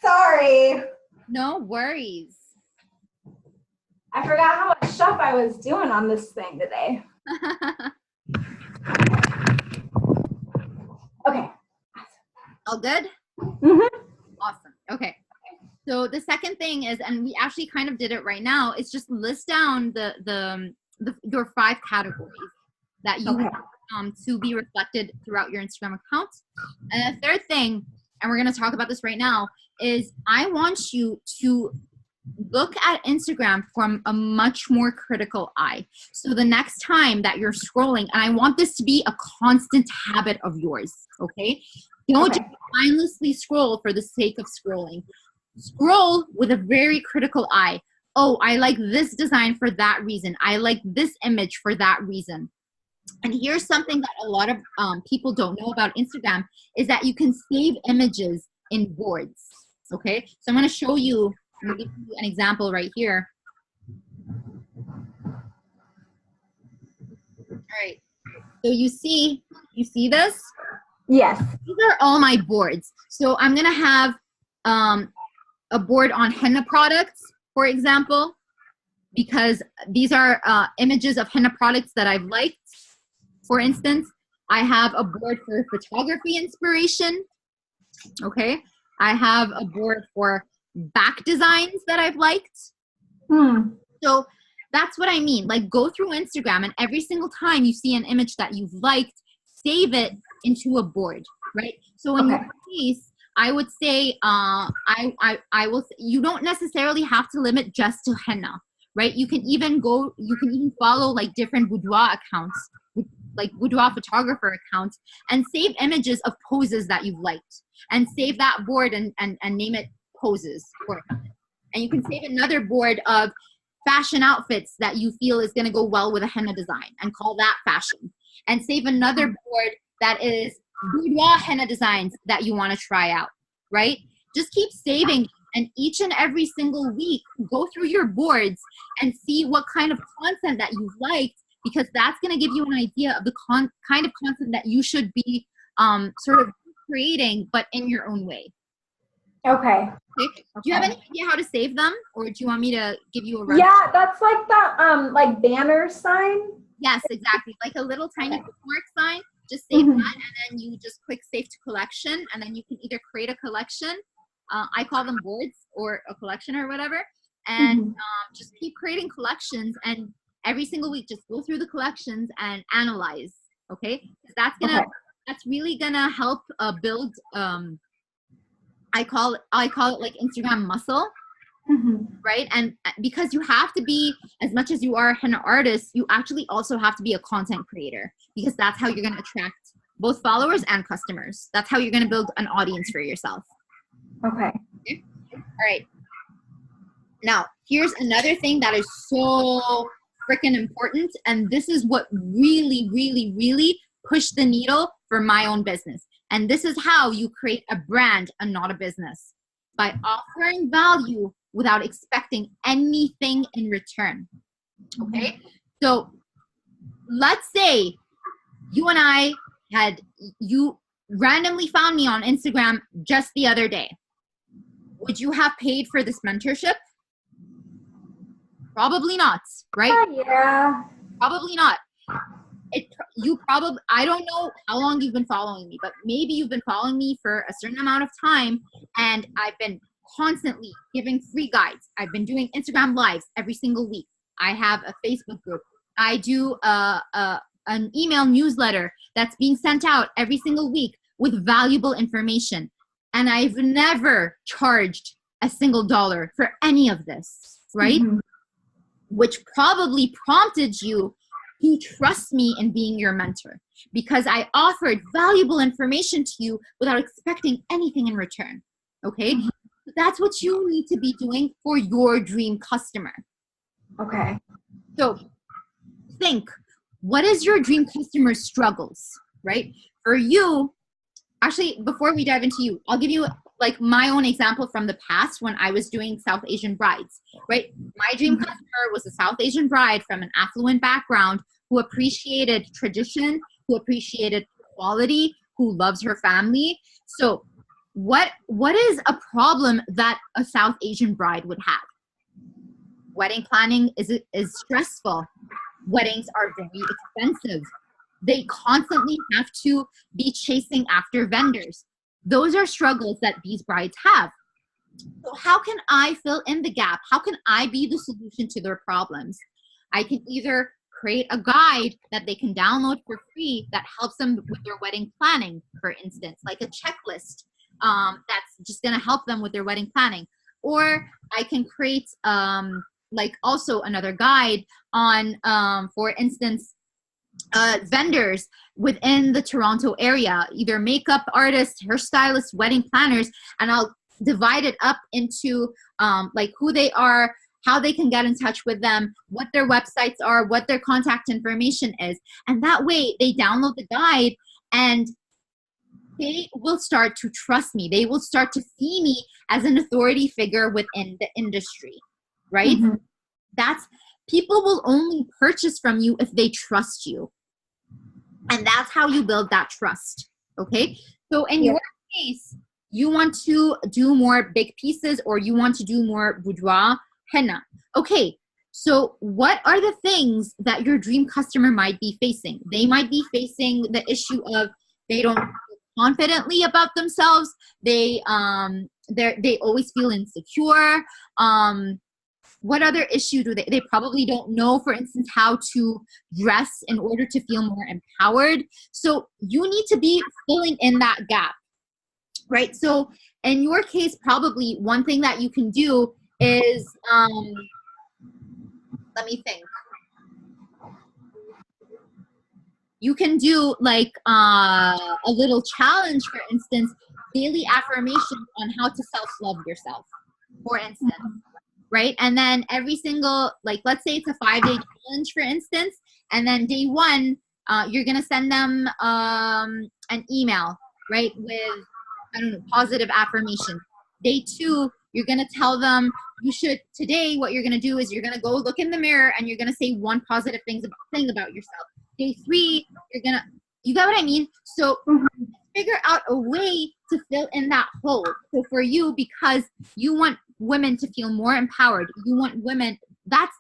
Sorry. No worries. I forgot how much stuff I was doing on this thing today. Okay. All good? Awesome. Okay. So the second thing is, and we actually kind of did it right now, is just list down your 5 categories that you Okay. want to be reflected throughout your Instagram account. And the third thing, and we're going to talk about this right now, is I want you to look at Instagram from a much more critical eye. So the next time that you're scrolling, and I want this to be a constant habit of yours, okay? Don't just mindlessly scroll for the sake of scrolling. Scroll with a very critical eye. Oh, I like this design for that reason. I like this image for that reason. And here's something that a lot of people don't know about Instagram is that you can save images in boards, okay? So I'm going to show you, I'm going to give you an example right here. All right. So you see this? Yes. These are all my boards. So I'm going to have a board on henna products, for example, because these are images of henna products that I've liked. For instance, I have a board for photography inspiration. Okay. I have a board for back designs that I've liked. So that's what I mean. Like, go through Instagram, and every single time you see an image that you've liked, save it into a board, right? So in your case, I would say, you don't necessarily have to limit just to henna, right? You can even follow like different boudoir accounts, like boudoir photographer accounts, and save images of poses that you've liked, and save that board and name it poses for it. And you can save another board of fashion outfits that you feel is going to go well with a henna design, and call that fashion. And save another board that is boudoir henna designs that you want to try out, right? Just keep saving, and each and every single week, go through your boards and see what kind of content that you've liked, because that's going to give you an idea of the kind of content that you should be sort of creating, but in your own way. Okay. Do you have any idea how to save them, or do you want me to give you a run? Yeah, that's like that like banner sign. Yes, exactly. Like a little tiny bookmark sign. Just save that, and then you just click save to collection, and then you can either create a collection. I call them boards, or a collection, or whatever. And just keep creating collections, and every single week just go through the collections and analyze. Okay, that's really gonna help build. I call it like Instagram muscle. Right? And because you have to be, as much as you are a henna artist, you actually also have to be a content creator, because that's how you're going to attract both followers and customers. That's how you're going to build an audience for yourself. Okay. All right. Now, here's another thing that is so freaking important. And this is what really, really, really pushed the needle for my own business. And this is how you create a brand and not a business. By offering value without expecting anything in return. Okay? So let's say you randomly found me on Instagram just the other day. Would you have paid for this mentorship? Probably not, right? Yeah. Probably not. I don't know how long you've been following me, but maybe you've been following me for a certain amount of time, and I've been constantly giving free guides. I've been doing Instagram lives every single week. I have a Facebook group. I do an email newsletter that's being sent out every single week with valuable information. And I've never charged a single dollar for any of this, right? Which probably prompted you to trust me in being your mentor, because I offered valuable information to you without expecting anything in return. Okay? That's what you need to be doing for your dream customer. Okay. So think, what is your dream customer's struggles, right? For you, actually, before we dive into you, I'll give you like my own example from the past when I was doing South Asian brides, right? My dream customer was a South Asian bride from an affluent background who appreciated tradition, who appreciated quality, who loves her family. So what is a problem that a South Asian bride would have? Wedding planning is stressful. Weddings are very expensive. They constantly have to be chasing after vendors. Those are struggles that these brides have. So how can I fill in the gap? How can I be the solution to their problems? I can either create a guide that they can download for free that helps them with their wedding planning, for instance, like a checklist that's just going to help them with their wedding planning. Or I can create like also another guide on, for instance, vendors within the Toronto area, either makeup artists, hairstylists, wedding planners, and I'll divide it up into like who they are, how they can get in touch with them, what their websites are, what their contact information is. And that way they download the guide and they will start to trust me. They will start to see me as an authority figure within the industry, right? Mm-hmm. That's, people will only purchase from you if they trust you. And that's how you build that trust. Okay. So in your case, you want to do more big pieces or you want to do more boudoir henna. Okay. So what are the things that your dream customer might be facing? They might be facing the issue of they don't feel confidently about themselves. They always feel insecure. What other issue do they probably don't know, for instance, how to dress in order to feel more empowered. So you need to be filling in that gap, right? So in your case, probably one thing that you can do is, let me think. You can do like a little challenge, for instance, daily affirmations on how to self-love yourself, for instance. Right? And then every single, like, let's say it's a 5-day challenge, for instance, and then day 1, you're going to send them an email, right? With, I don't know, positive affirmation. Day 2, you're going to tell them today, what you're going to do is you're going to go look in the mirror and you're going to say one positive thing about yourself. Day 3, you get what I mean? So figure out a way to fill in that hole. So for you, because you want women to feel more empowered, you want women, that's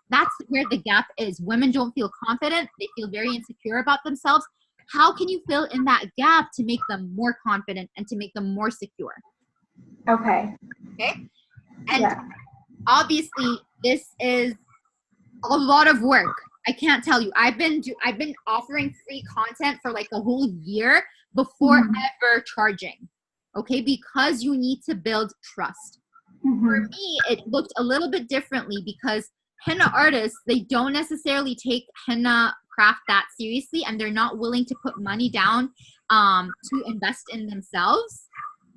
where the gap is. Women don't feel confident. They feel very insecure about themselves. How can you fill in that gap to make them more confident and to make them more secure? Okay. And obviously this is a lot of work. I can't tell you. I've been offering free content for like a whole year before ever charging. Okay, because you need to build trust. For me, it looked a little bit differently because henna artists, they don't necessarily take henna craft that seriously and they're not willing to put money down to invest in themselves.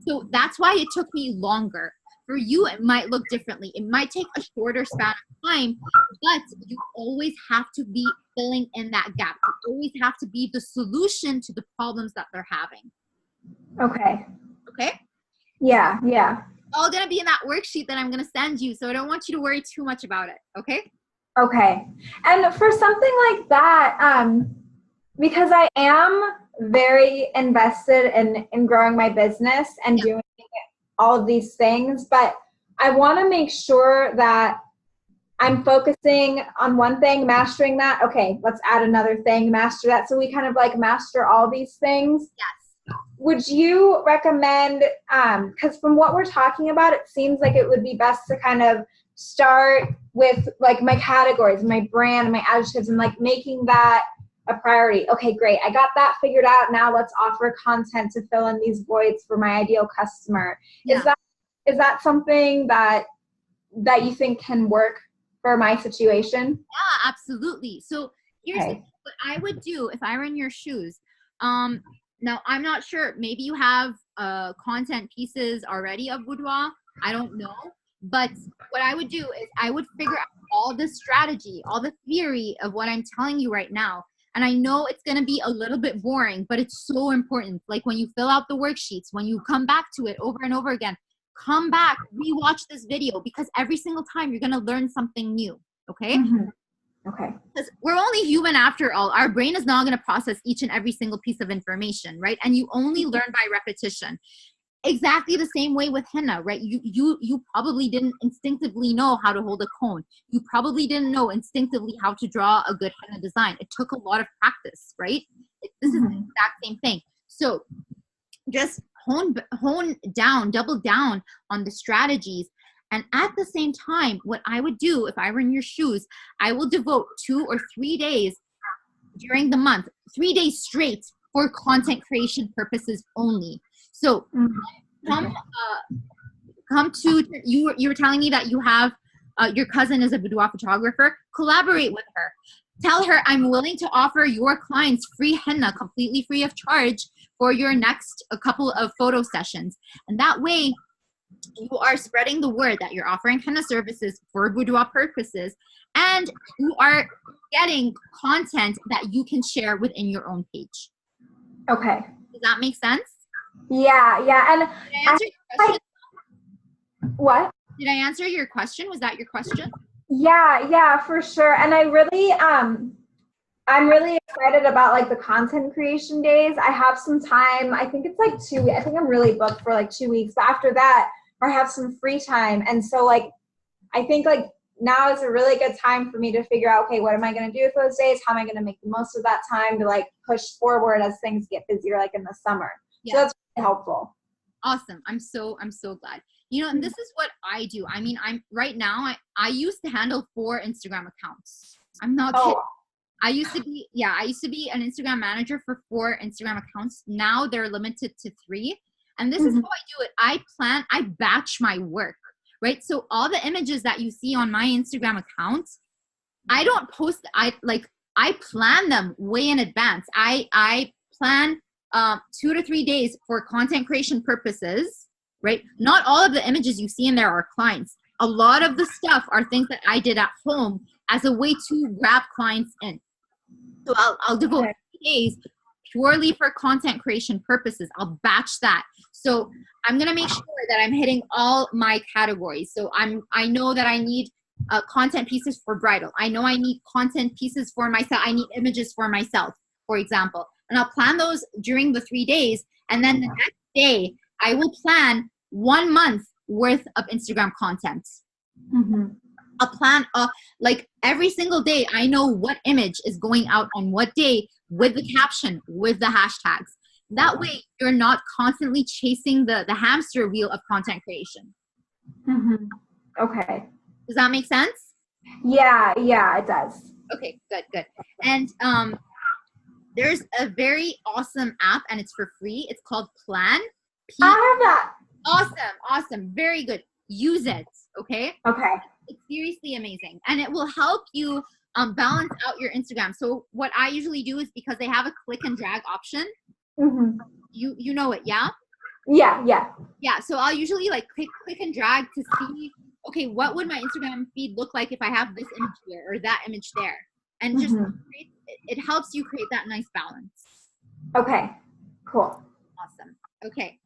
So that's why it took me longer. For you, it might look differently. It might take a shorter span of time, but you always have to be filling in that gap. You always have to be the solution to the problems that they're having. Okay. Okay? Yeah. All going to be in that worksheet that I'm going to send you. So I don't want you to worry too much about it. Okay? Okay. And for something like that, because I am very invested in growing my business and doing all of these things, but I want to make sure that I'm focusing on one thing, mastering that. Okay, let's add another thing, master that. So we kind of like master all these things. Yes. Would you recommend, because from what we're talking about, it seems like it would be best to kind of start with like my categories, my brand, my adjectives, and like making that a priority. Okay, great. I got that figured out. Now let's offer content to fill in these voids for my ideal customer. Yeah. Is that something that you think can work for my situation? Yeah, absolutely. So here's what I would do if I were in your shoes. Now I'm not sure, maybe you have content pieces already of boudoir. I don't know. But what I would do is I would figure out all the strategy, all the theory of what I'm telling you right now. And I know it's going to be a little bit boring, but it's so important. Like when you fill out the worksheets, when you come back to it over and over again, come back, rewatch this video, because every single time you're going to learn something new. Okay? Okay. Because we're only human after all. Our brain is not going to process each and every single piece of information, right? And you only learn by repetition. Exactly the same way with henna, right? You probably didn't instinctively know how to hold a cone. You probably didn't know instinctively how to draw a good henna design. It took a lot of practice, right? This is the exact same thing. So just hone down, double down on the strategies. And at the same time, what I would do if I were in your shoes, I will devote 2 or 3 days during the month, 3 days straight for content creation purposes only. So come to you. You were telling me that you have your cousin is a boudoir photographer. Collaborate with her. Tell her, I'm willing to offer your clients free henna, completely free of charge, for your next a couple of photo sessions. And that way, you are spreading the word that you're offering henna services for boudoir purposes, and you are getting content that you can share within your own page. Okay. Does that make sense? Yeah. And did I answer your question? What? Did I answer your question? Was that your question? Yeah, for sure. And I really, I'm really excited about like the content creation days. I have some time. I think it's like 2 weeks. I think I'm really booked for like 2 weeks. But after that, I have some free time. And so like, I think like now is a really good time for me to figure out, okay, what am I going to do with those days? How am I going to make the most of that time to like push forward as things get busier, like in the summer? Yeah. So that's really helpful. Awesome. I'm so glad. You know, and this is what I do. I mean, I'm right now, I used to handle 4 Instagram accounts. I'm not kidding. I used to be an Instagram manager for 4 Instagram accounts. Now they're limited to 3. And this is how I do it. I batch my work, right? So all the images that you see on my Instagram account, I don't post, I plan them way in advance. I plan 2 to 3 days for content creation purposes, right? Not all of the images you see in there are clients. A lot of the stuff are things that I did at home as a way to grab clients in. So I'll devote 3 days purely for content creation purposes. I'll batch that. So I'm going to make sure that I'm hitting all my categories. So I know that I need content pieces for bridal. I know I need content pieces for myself. I need images for myself, for example. And I'll plan those during the 3 days. And then the next day, I will plan 1 month worth of Instagram content. I'll plan like every single day. I know what image is going out on what day with the caption, with the hashtags. That way, you're not constantly chasing the hamster wheel of content creation. Okay. Does that make sense? Yeah, it does. Okay, good. And there's a very awesome app, and it's for free. It's called Plan. I have that. Awesome. Very good. Use it, okay? Okay. It's seriously amazing. And it will help you balance out your Instagram. So what I usually do is, because they have a click and drag option, you know it, yeah? Yeah. So I'll usually like click and drag to see, okay, what would my Instagram feed look like if I have this image here or that image there? And just it helps you create that nice balance. Okay, cool. Awesome. Okay.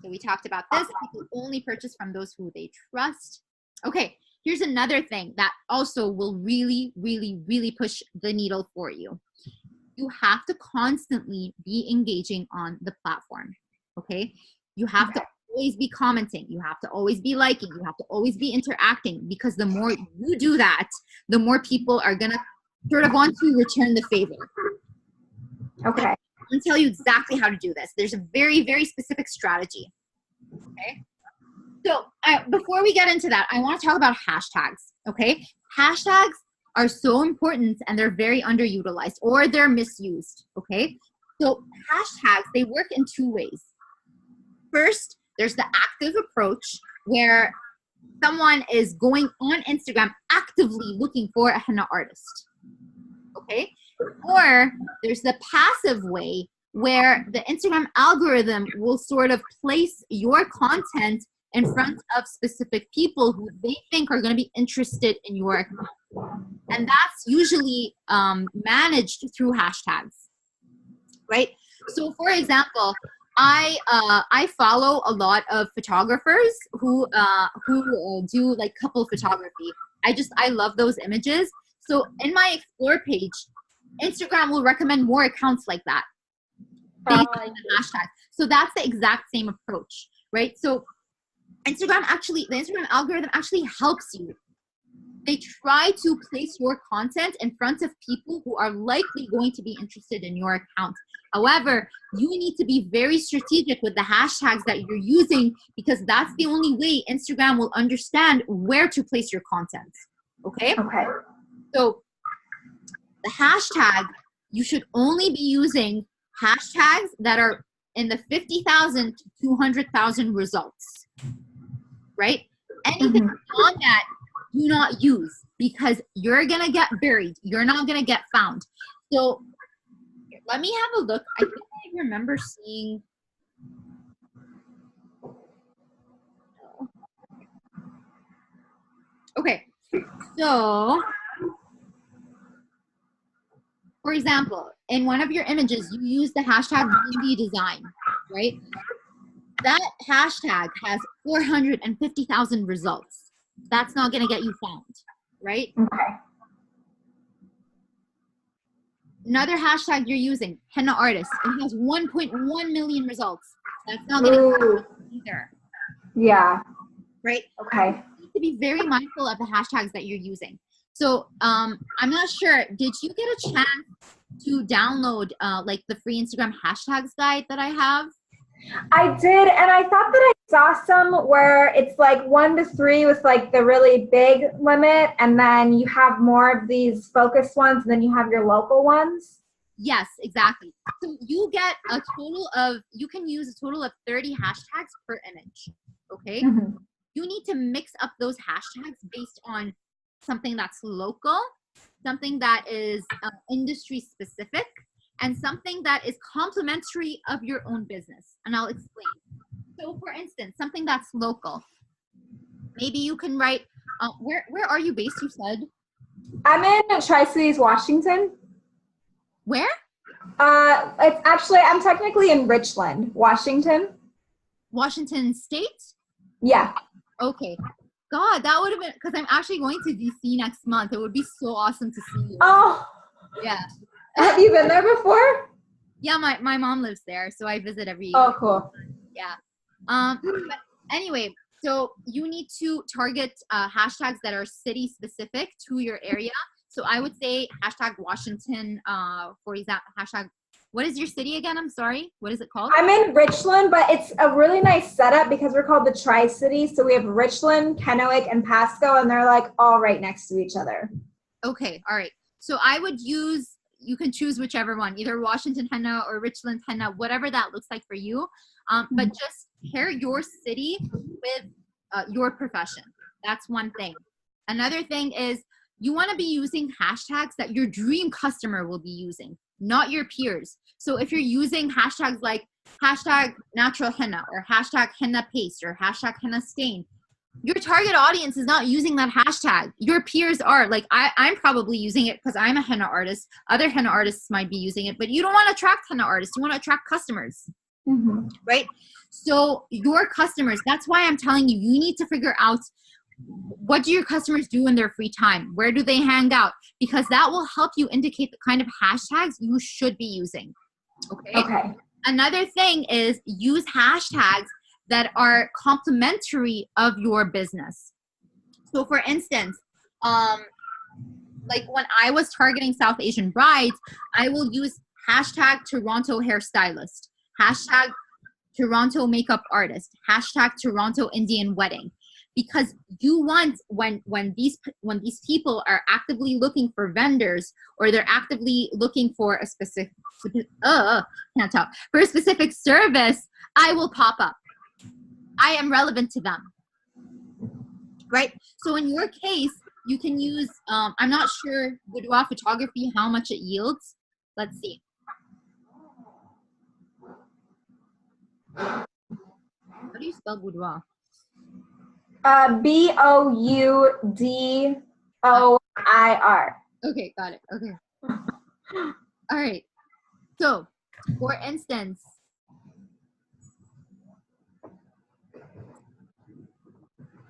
So we talked about this. People only purchase from those who they trust. Okay, here's another thing that also will really, really, really push the needle for you. You have to constantly be engaging on the platform, okay? You have to always be commenting. You have to always be liking. You have to always be interacting, because the more you do that, the more people are going to sort of want to return the favor. Okay. I'm going to tell you exactly how to do this. There's a very, very specific strategy, okay? So before we get into that, I want to talk about hashtags, okay? Hashtags are so important, and they're very underutilized, or they're misused, okay? So hashtags, they work in 2 ways. First, there's the active approach, where someone is going on Instagram actively looking for a henna artist, okay? Or there's the passive way, where the Instagram algorithm will sort of place your content in front of specific people who they think are going to be interested in your account. And that's usually managed through hashtags, right? So for example, I follow a lot of photographers who do like couple photography. I love those images. So in my explore page, Instagram will recommend more accounts like that based on the hashtag. So that's the exact same approach, right? So the Instagram algorithm actually helps you they try to place your content in front of people who are likely going to be interested in your account. However, you need to be very strategic with the hashtags that you're using, because that's the only way Instagram will understand where to place your content. Okay? Okay. So the hashtag, you should only be using hashtags that are in the 50,000 to 200,000 results, right? Anything beyond that, do not use, because you're going to get buried. You're not going to get found. So let me have a look. I think I remember seeing. Okay. So, for example, in one of your images, you use the hashtag Windy Design, right? That hashtag has 450,000 results. That's not going to get you found, right? Okay. Another hashtag you're using, henna artist, it has 1.1 million results. That's not going to get you either. Yeah. Right? Okay. You need to be very mindful of the hashtags that you're using. So I'm not sure, did you get a chance to download like the free Instagram hashtags guide that I have? I did, and I thought that I saw some where it's like 1 to 3 with like the really big limit, and then you have more of these focused ones, and then you have your local ones. Yes, exactly. So you get a total of, you can use a total of 30 hashtags per image, okay? Mm-hmm. You need to mix up those hashtags based on something that's local, something that is industry specific, and something that is complementary of your own business. And I'll explain. So for instance, something that's local. Maybe you can write, where are you based, you said? I'm in Tri-Cities, Washington. Where? It's actually, I'm technically in Richland, Washington. Washington State? Yeah. Okay. God, that would have been, because I'm actually going to DC next month. It would be so awesome to see you. Oh. Yeah. Have you been there before? Yeah, my mom lives there, so I visit every year. Oh, cool. Yeah. But anyway, so you need to target hashtags that are city specific to your area. So I would say hashtag Washington, for example, hashtag, what is your city again? I'm sorry. What is it called? I'm in Richland, but it's a really nice setup because we're called the Tri-Cities. So we have Richland, Kennewick, and Pasco, and they're like all right next to each other. Okay. All right. So I would use, you can choose whichever one, either Washington henna or Richland henna, whatever that looks like for you. But just pair your city with your profession. That's one thing. Another thing is you want to be using hashtags that your dream customer will be using, not your peers. So if you're using hashtags like hashtag natural henna or hashtag henna paste or hashtag henna stain, your target audience is not using that hashtag. Your peers are. Like I'm probably using it because I'm a henna artist. Other henna artists might be using it, but you don't want to attract henna artists. You want to attract customers, right? So your customers, that's why I'm telling you, you need to figure out, what do your customers do in their free time? Where do they hang out? Because that will help you indicate the kind of hashtags you should be using. Okay. Another thing is use hashtags that are complementary of your business. So for instance, like when I was targeting South Asian brides, I will use hashtag Toronto hairstylist, hashtag Toronto makeup artist, hashtag Toronto Indian wedding, because you want when these people are actively looking for vendors, or they're actively looking for a specific can't talk, for a specific service, I will pop up. I am relevant to them, right? So in your case, you can use, I'm not sure boudoir photography, how much it yields. Let's see. How do you spell boudoir? Boudioir. Okay, got it. Okay. All right. So, for instance,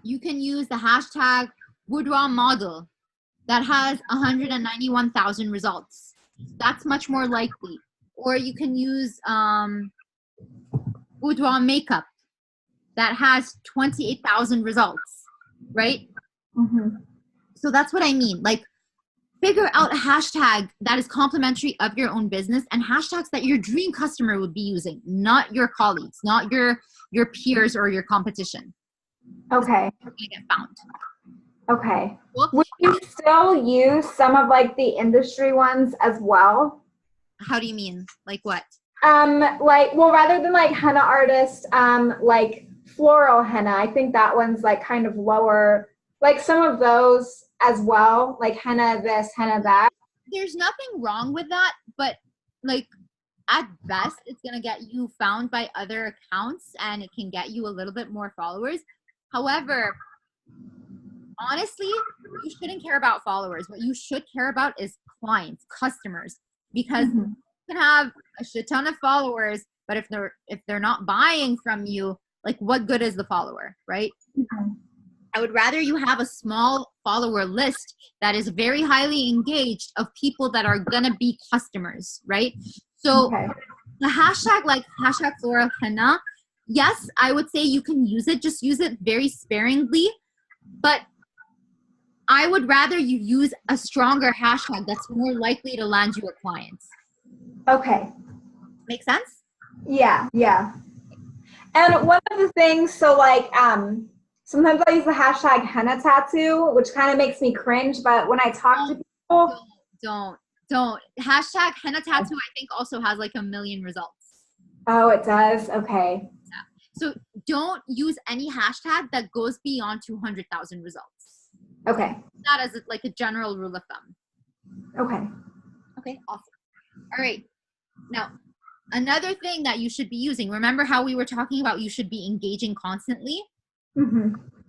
you can use the hashtag boudoir model that has 191,000 results. That's much more likely. Or you can use boudoir makeup that has 28,000 results, right? So that's what I mean. Like, figure out a hashtag that is complimentary of your own business and hashtags that your dream customer would be using, not your colleagues, not your peers or your competition. Okay. You're gonna get found. Okay. Cool. Would you still use some of like the industry ones as well? How do you mean? Like what? Like, well, rather than like henna artist, like floral henna, I think that one's like kind of lower, like some of those as well, like henna this, henna that. There's nothing wrong with that, but like at best, it's going to get you found by other accounts and it can get you a little bit more followers. However, honestly, you shouldn't care about followers. What you should care about is clients, customers, because you can have a shit ton of followers, but if they're not buying from you, like what good is the follower, right? I would rather you have a small follower list that is very highly engaged of people that are going to be customers, right? So the hashtag, like hashtag floral henna, yes, I would say you can use it. Just use it very sparingly. But I would rather you use a stronger hashtag that's more likely to land you a client. Okay. Make sense? Yeah, yeah. And one of the things, so like, sometimes I use the hashtag henna tattoo, which kind of makes me cringe, but when I talk to people. Don't. Hashtag henna tattoo, I think, also has like 1 million results. Oh, it does? Okay. Yeah. So don't use any hashtag that goes beyond 200,000 results. Okay. That as like a general rule of thumb. Okay. Okay, awesome. All right. Now, another thing that you should be using, remember how we were talking about you should be engaging constantly?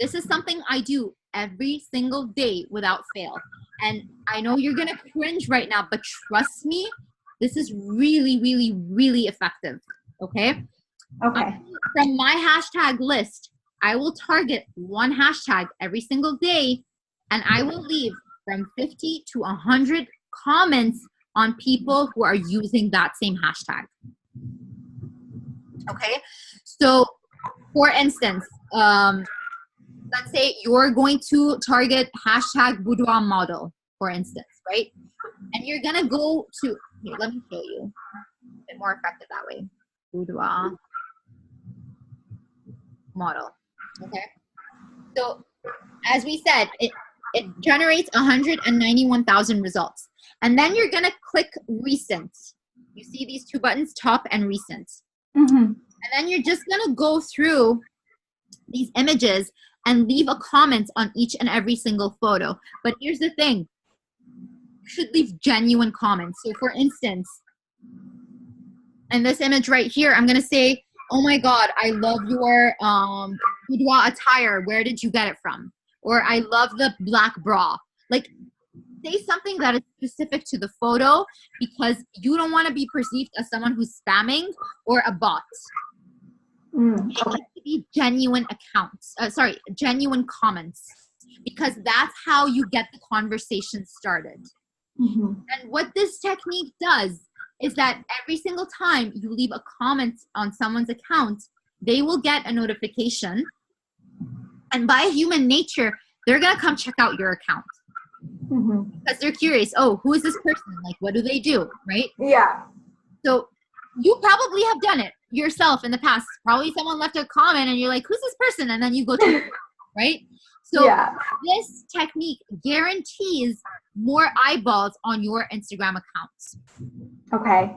This is something I do every single day without fail. And I know you're going to cringe right now, but trust me, this is really, really, really effective. Okay? Okay. From my hashtag list, I will target one hashtag every single day, and I will leave from 50 to 100 comments on people who are using that same hashtag. Okay? So, for instance, let's say you're going to target hashtag boudoir model, for instance, right? And you're going to go to, here, let me show you. A bit more effective that way. Boudoir model. Okay. So as we said, it generates 191,000 results. And then you're going to click recent. You see these two buttons, top and recent. And then you're just going to go through these images and leave a comment on each and every single photo. But here's the thing. You should leave genuine comments. So for instance, in this image right here, I'm going to say, oh my God, I love your boudoir attire. Where did you get it from? Or I love the black bra. Like, say something that is specific to the photo because you don't want to be perceived as someone who's spamming or a bot. It needs to be genuine accounts. Genuine comments, because that's how you get the conversation started. And what this technique does is that every single time you leave a comment on someone's account, they will get a notification. And by human nature, they're going to come check out your account. Because they're curious, oh, who is this person? Like, what do they do? Right? Yeah. So you probably have done it yourself in the past. Probably someone left a comment and you're like, who's this person? And then you go to right? So this technique guarantees more eyeballs on your Instagram accounts. Okay.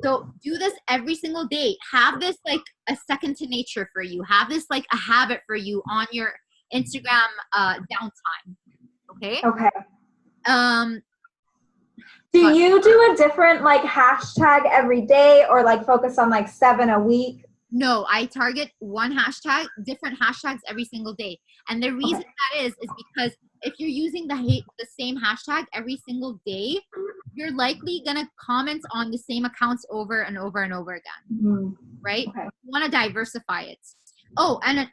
So do this every single day. Have this like a second to nature for you. Have this like a habit for you on your Instagram downtime. Okay. Do you do a different like hashtag every day or like focus on like 7 a week? No, I target one hashtag, different hashtags every single day. And the reason that is because if you're using the same hashtag every single day, you're likely going to comment on the same accounts over and over and over again. Right? You want to diversify it. Oh, and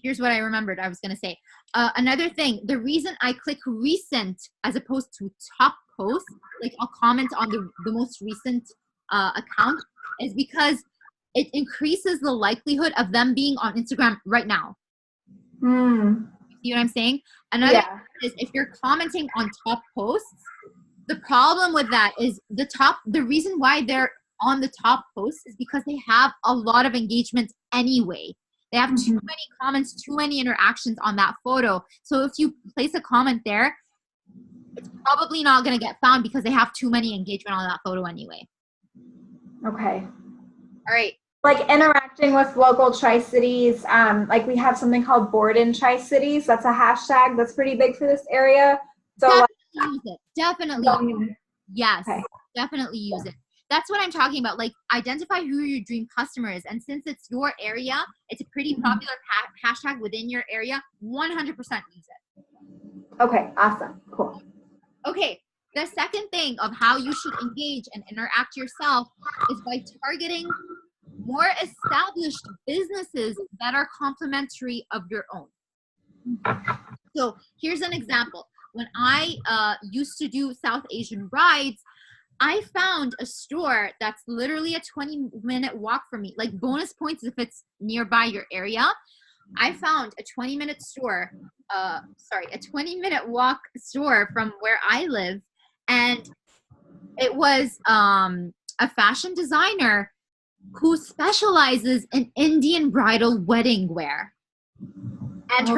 here's what I remembered I was going to say. Another thing, the reason I click recent as opposed to top post, like I'll comment on the most recent account, is because it increases the likelihood of them being on Instagram right now. You See what I'm saying? Another is if you're commenting on top posts, the problem with that is the reason why they're on the top posts is because they have a lot of engagement anyway. They have too many comments, too many interactions on that photo. So if you place a comment there, it's probably not going to get found because they have too many engagement on that photo anyway. Okay. All right. Like interacting with local Tri-Cities, like we have something called Board in Tri-Cities. That's a hashtag that's pretty big for this area. So definitely use it. Definitely. Yes. Okay. Definitely use it. That's what I'm talking about. Like, identify who your dream customer is. And since it's your area, it's a pretty popular hashtag within your area, 100% use it. Okay, awesome. Cool. Okay, the second thing of how you should engage and interact yourself is by targeting more established businesses that are complementary of your own. So here's an example. When I used to do South Asian brides, I found a store that's literally a 20-minute walk from me. Like, bonus points if it's nearby your area. I found a 20-minute store, a 20-minute walk store from where I live. And it was a fashion designer who specializes in Indian bridal wedding wear. And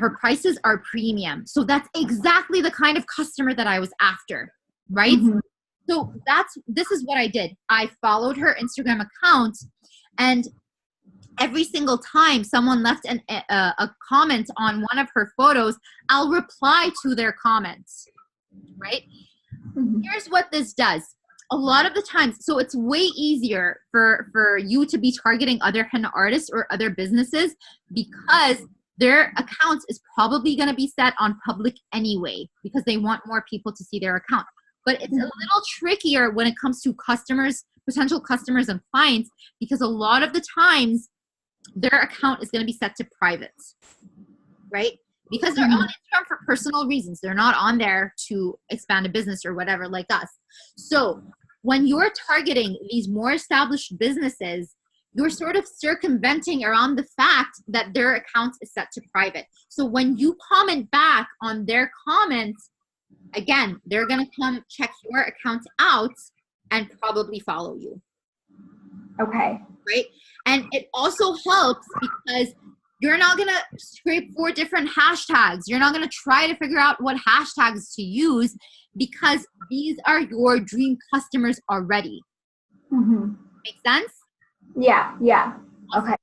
her prices are premium. So that's exactly the kind of customer that I was after, right? Mm-hmm. So this is what I did. I followed her Instagram account, and every single time someone left a comment on one of her photos, I'll reply to their comments, right? Mm-hmm. Here's what this does. A lot of the times, so it's way easier for you to be targeting other henna artists or other businesses because their accounts is probably going to be set on public anyway because they want more people to see their account. But it's a little trickier when it comes to customers, potential customers and clients, because a lot of the times their account is going to be set to private, right? Because they're on Instagram for personal reasons. They're not on there to expand a business or whatever like us. So when you're targeting these more established businesses, you're sort of circumventing around the fact that their account is set to private. So when you comment back on their comments, again, they're going to come check your account out and probably follow you. Okay. Right? And it also helps because you're not going to scrape 4 different hashtags. You're not going to try to figure out what hashtags to use because these are your dream customers already. Mm-hmm. Make sense? Yeah. Okay.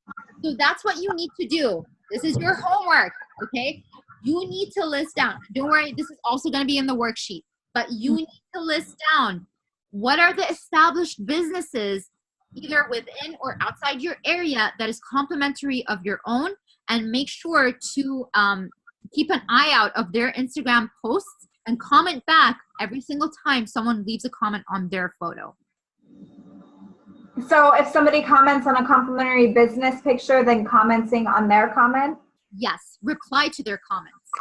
So that's what you need to do. This is your homework, okay? You need to list down. Don't worry, this is also going to be in the worksheet. But you need to list down what are the established businesses either within or outside your area that is complementary of your own, and make sure to keep an eye out of their Instagram posts and comment back every single time someone leaves a comment on their photo. So if somebody comments on a complimentary business picture, then commenting on their comment? Yes, reply to their comments.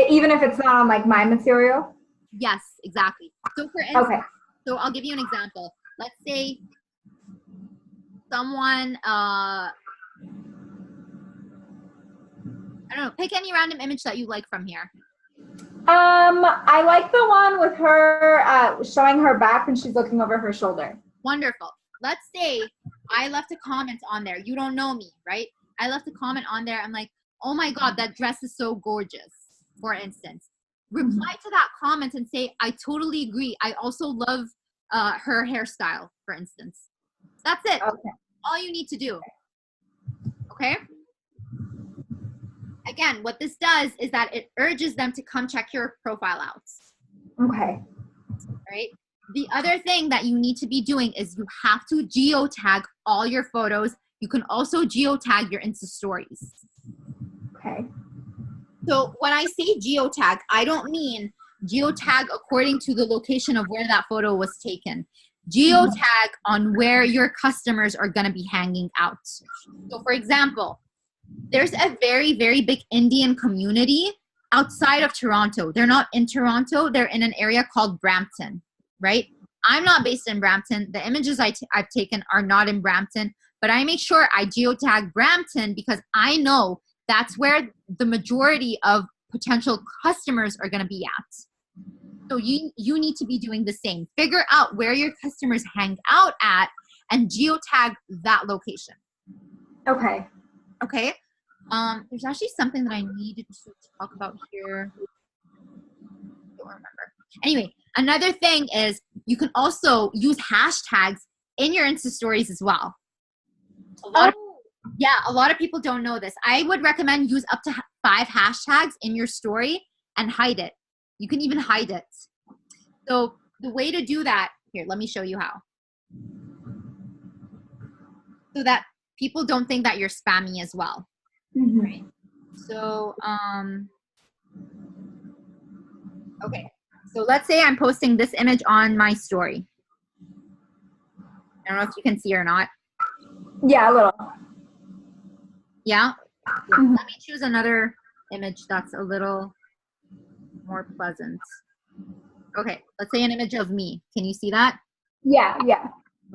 Even if it's not on like my material? Yes, exactly. So for instance, so I'll give you an example. Let's say someone, I don't know, pick any random image that you like from here. I like the one with her showing her back and she's looking over her shoulder. Wonderful. Let's say I left a comment on there. You don't know me, right? I left a comment on there. I'm like, oh my God, that dress is so gorgeous, for instance. Reply to that comment and say, I totally agree. I also love her hairstyle, for instance. That's it. Okay. All you need to do. Okay? Again, what this does is that it urges them to come check your profile out. Okay. Right? The other thing that you need to be doing is you have to geotag all your photos. You can also geotag your Insta stories. Okay. So when I say geotag, I don't mean geotag according to the location of where that photo was taken. Geotag on where your customers are going to be hanging out. So for example, there's a very, very big Indian community outside of Toronto. They're not in Toronto. They're in an area called Brampton, right? I'm not based in Brampton. The images I've taken are not in Brampton, but I make sure I geotag Brampton because I know that's where the majority of potential customers are going to be at. So you need to be doing the same. Figure out where your customers hang out at and geotag that location. Okay. Okay. There's actually something that I needed to talk about here. Don't remember. Anyway, another thing is you can also use hashtags in your Insta stories as well. A lot of people don't know this. I would recommend use up to 5 hashtags in your story and hide it. You can even hide it. So the way to do that, here, let me show you how. So that people don't think that you're spammy as well. Mm-hmm. Right? So, okay. So let's say I'm posting this image on my story. I don't know if you can see or not. Yeah, a little. Yeah? Mm-hmm. Let me choose another image that's a little more pleasant. Okay, let's say an image of me. Can you see that? Yeah.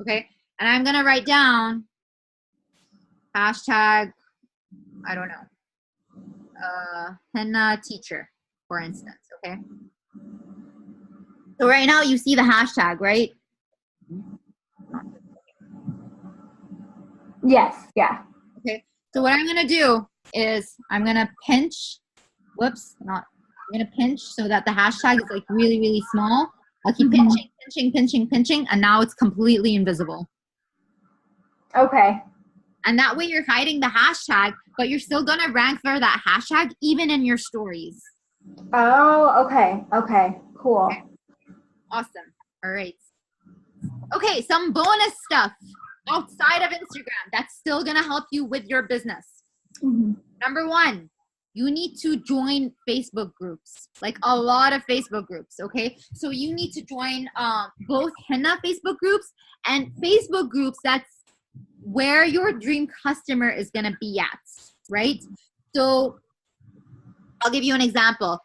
Okay, and I'm gonna write down hashtag, I don't know, henna teacher, for instance, okay? So right now you see the hashtag, right? Yes, yeah. Okay, so what I'm gonna do is I'm gonna pinch, I'm gonna pinch so that the hashtag is like really, really small. I'll keep pinching, and now it's completely invisible. Okay. And that way you're hiding the hashtag, but you're still gonna rank for that hashtag even in your stories. Oh, okay. Cool. Okay. Awesome. All right. Okay, some bonus stuff outside of Instagram that's still gonna help you with your business. Mm-hmm. Number 1, you need to join Facebook groups, like a lot of Facebook groups, okay? So you need to join both henna Facebook groups and Facebook groups that's where your dream customer is going to be at, right? So I'll give you an example.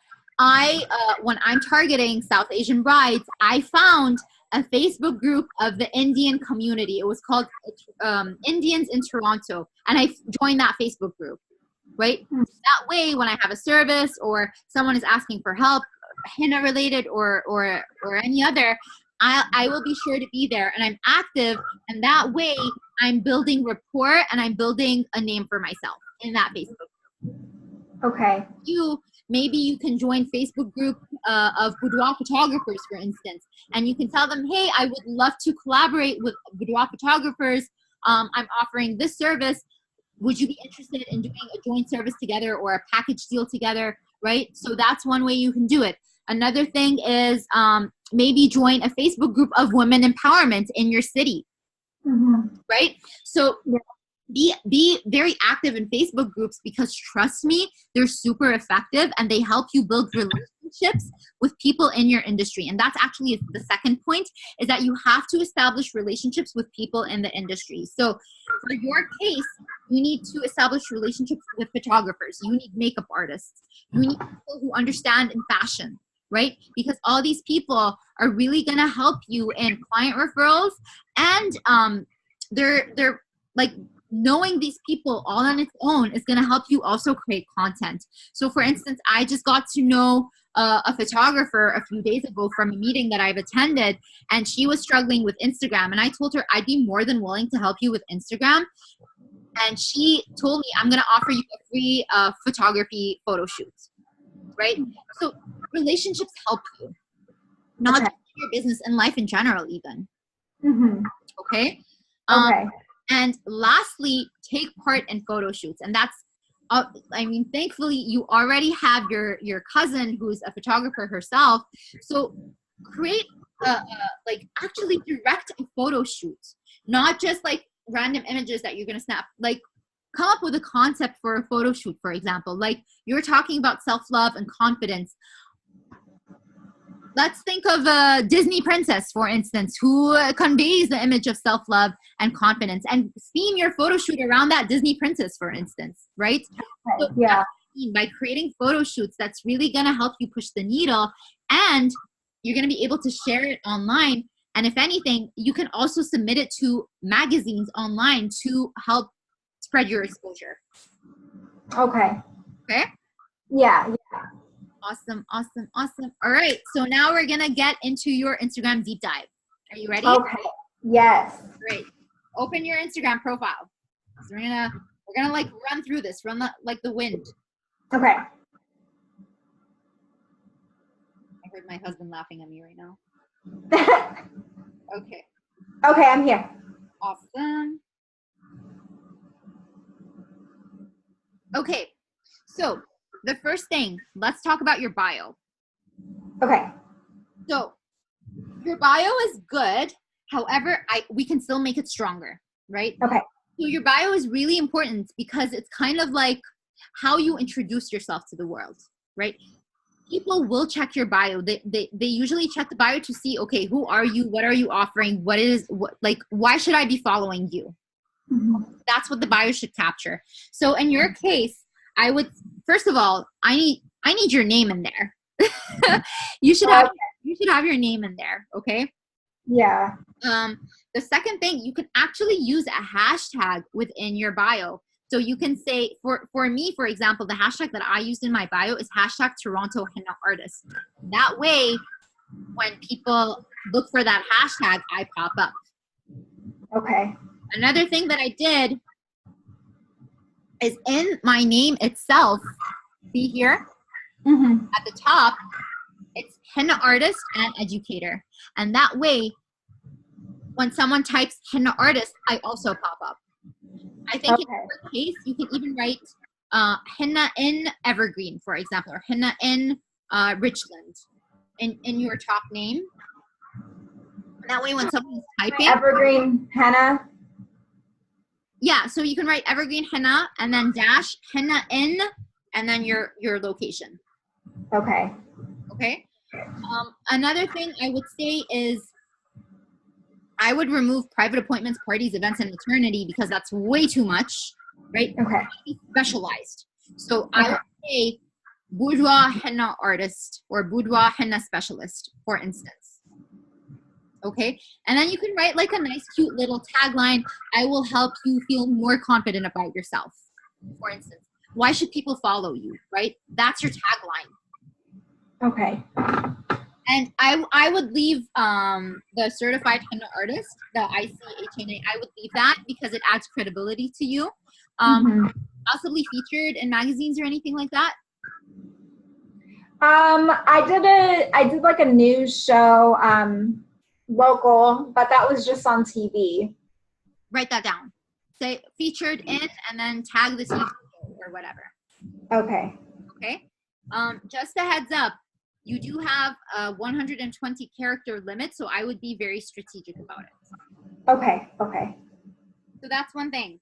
When I'm targeting South Asian brides, I found a Facebook group of the Indian community. It was called Indians in Toronto, and I joined that Facebook group, right? That way, when I have a service or someone is asking for help, henna related or any other, I will be sure to be there, and I'm active, and that way I'm building rapport and I'm building a name for myself in that Facebook group. Okay. Maybe you can join Facebook group of boudoir photographers, for instance, and you can tell them, hey, I would love to collaborate with boudoir photographers. I'm offering this service. Would you be interested in doing a joint service together or a package deal together, right? So that's one way you can do it. Another thing is maybe join a Facebook group of women empowerment in your city, right? So be very active in Facebook groups, because trust me, they're super effective and they help you build relationships with people in your industry. And that's actually the second point, is that you have to establish relationships with people in the industry. So for your case, you need to establish relationships with photographers. You need makeup artists. You need people who understand in fashion, right? Because all these people are really going to help you in client referrals, and they're like, knowing these people all on its own is going to help you also create content. So for instance, I just got to know a photographer a few days ago from a meeting that I've attended, and she was struggling with Instagram, and I told her I'd be more than willing to help you with Instagram. And she told me, I'm going to offer you a free photography photo shoot, right? So relationships help you, not just in your business and life in general even. Okay? Okay. And lastly, take part in photo shoots. And that's, thankfully you already have your cousin who's a photographer herself. So create actually direct a photo shoot, not just like random images that you're going to snap. Like, come up with a concept for a photo shoot, for example. Like, you're talking about self-love and confidence. Let's think of a Disney princess, for instance, who conveys the image of self-love and confidence, and theme your photo shoot around that Disney princess, for instance, right? So Yeah. by creating photo shoots, that's really going to help you push the needle, and you're going to be able to share it online. And if anything, you can also submit it to magazines online to help spread your exposure. Okay. Okay? Yeah. Awesome, awesome, awesome. All right, so now we're gonna get into your Instagram deep dive. Are you ready? Okay. Yes. Great. Open your Instagram profile. So we're gonna like run through this, like the wind. Okay. I heard my husband laughing at me right now. Okay. Okay, I'm here. Awesome. Okay, so the first thing, let's talk about your bio. Okay. So your bio is good. However, we can still make it stronger, right? Okay. So your bio is really important because it's kind of like how you introduce yourself to the world, right? People will check your bio. They usually check the bio to see, okay, who are you? What are you offering? Why should I be following you? Mm-hmm. That's what the bio should capture. So in your case, I would, first of all, I need your name in there. you should have your name in there, okay? Yeah. The second thing, you can actually use a hashtag within your bio. So you can say, for me, for example, the hashtag that I used in my bio is hashtag Toronto Henna Artist. That way, when people look for that hashtag, I pop up. Okay. Another thing that I did is in my name itself, see here, at the top, it's henna artist and educator. And that way, when someone types henna artist, I also pop up. I think in your case, you can even write henna in Evergreen, for example, or henna in Richland in your top name. And that way, when someone's typing, Evergreen henna. Yeah, so you can write Evergreen henna and then dash henna in and then your location. Okay. Okay. Another thing I would say is I would remove private appointments, parties, events, and maternity because that's way too much, right? Okay. Specialized. So I would say boudoir henna artist or boudoir henna specialist, for instance. Okay, and then you can write like a nice, cute little tagline. I will help you feel more confident about yourself. For instance, why should people follow you? Right? That's your tagline. Okay. And I would leave the certified henna artist, the ICHNA. I would leave that because it adds credibility to you. Possibly featured in magazines or anything like that. I did like a news show. Local, but that was just on TV. Write that down. Say featured in and then tag the TV or whatever. Okay. Okay. Just a heads up, you do have a 120 character limit, so I would be very strategic about it. Okay. So that's one thing.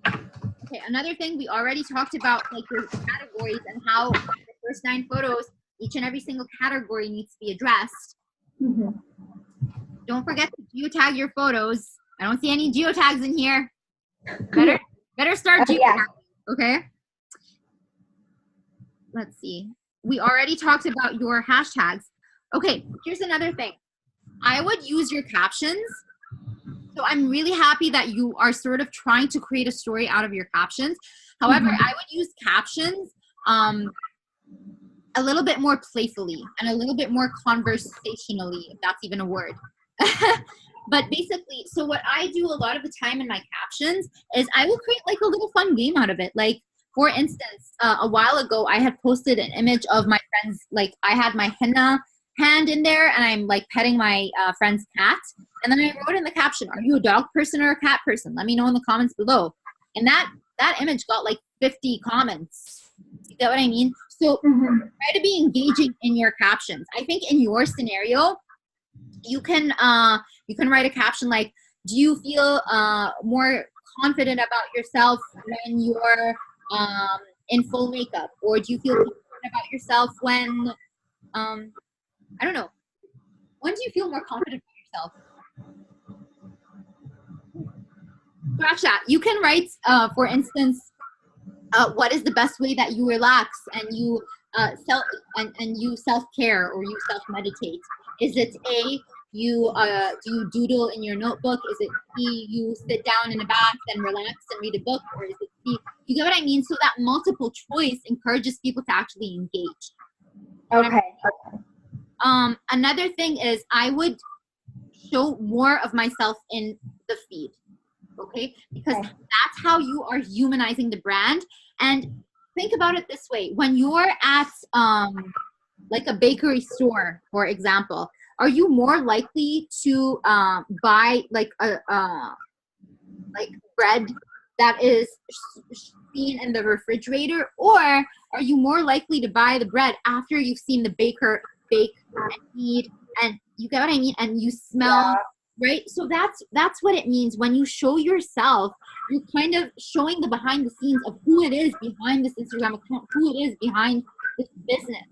Okay, another thing we already talked about, like your categories and how the first 9 photos, each and every single category needs to be addressed. Don't forget to geotag your photos. I don't see any geotags in here. Better start geotagging, okay? Let's see. We already talked about your hashtags. Okay, here's another thing. I would use your captions. So I'm really happy that you are sort of trying to create a story out of your captions. However, I would use captions a little bit more playfully and a little bit more conversationally, if that's even a word. But basically, so what I do a lot of the time in my captions is I will create like a little fun game out of it. Like, for instance, a while ago, I had posted an image of my friend's, like I had my henna hand in there and I'm like petting my friend's cat. And then I wrote in the caption, are you a dog person or a cat person? Let me know in the comments below. And that image got like 50 comments. You get what I mean? So try to be engaging in your captions. I think in your scenario, you can write a caption like, do you feel more confident about yourself when you're in full makeup? Or do you feel confident about yourself when, I don't know, when do you feel more confident about yourself? Scratch that. You can write, for instance, what is the best way that you relax and you self-care or you self-meditate? Is it A, Do you doodle in your notebook? Is it C, you sit down in a bath and relax and read a book? Or is it C? You get what I mean? So that multiple choice encourages people to actually engage. Okay. Another thing is I would show more of myself in the feed. Okay? Because that's how you are humanizing the brand. And think about it this way. When you're at like a bakery store, for example, are you more likely to buy like like bread that is seen in the refrigerator, or are you more likely to buy the bread after you've seen the baker bake and knead, and you get what I mean, and you smell, right? So that's what it means when you show yourself. You're kind of showing the behind the scenes of who it is behind this Instagram account, who it is behind this business.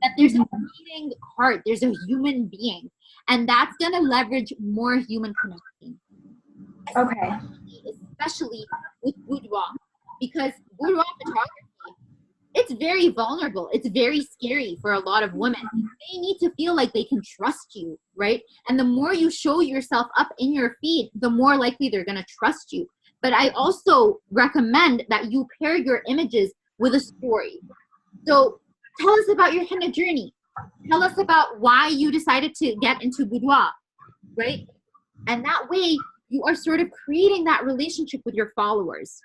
That there's a beating heart, there's a human being, and that's gonna leverage more human connection. Okay. Especially with boudoir, because boudoir photography, it's very vulnerable. It's very scary for a lot of women. They need to feel like they can trust you, right? And the more you show yourself up in your feed, the more likely they're gonna trust you. But I also recommend that you pair your images with a story. So tell us about your henna journey. Tell us about why you decided to get into boudoir, right? And that way you are sort of creating that relationship with your followers.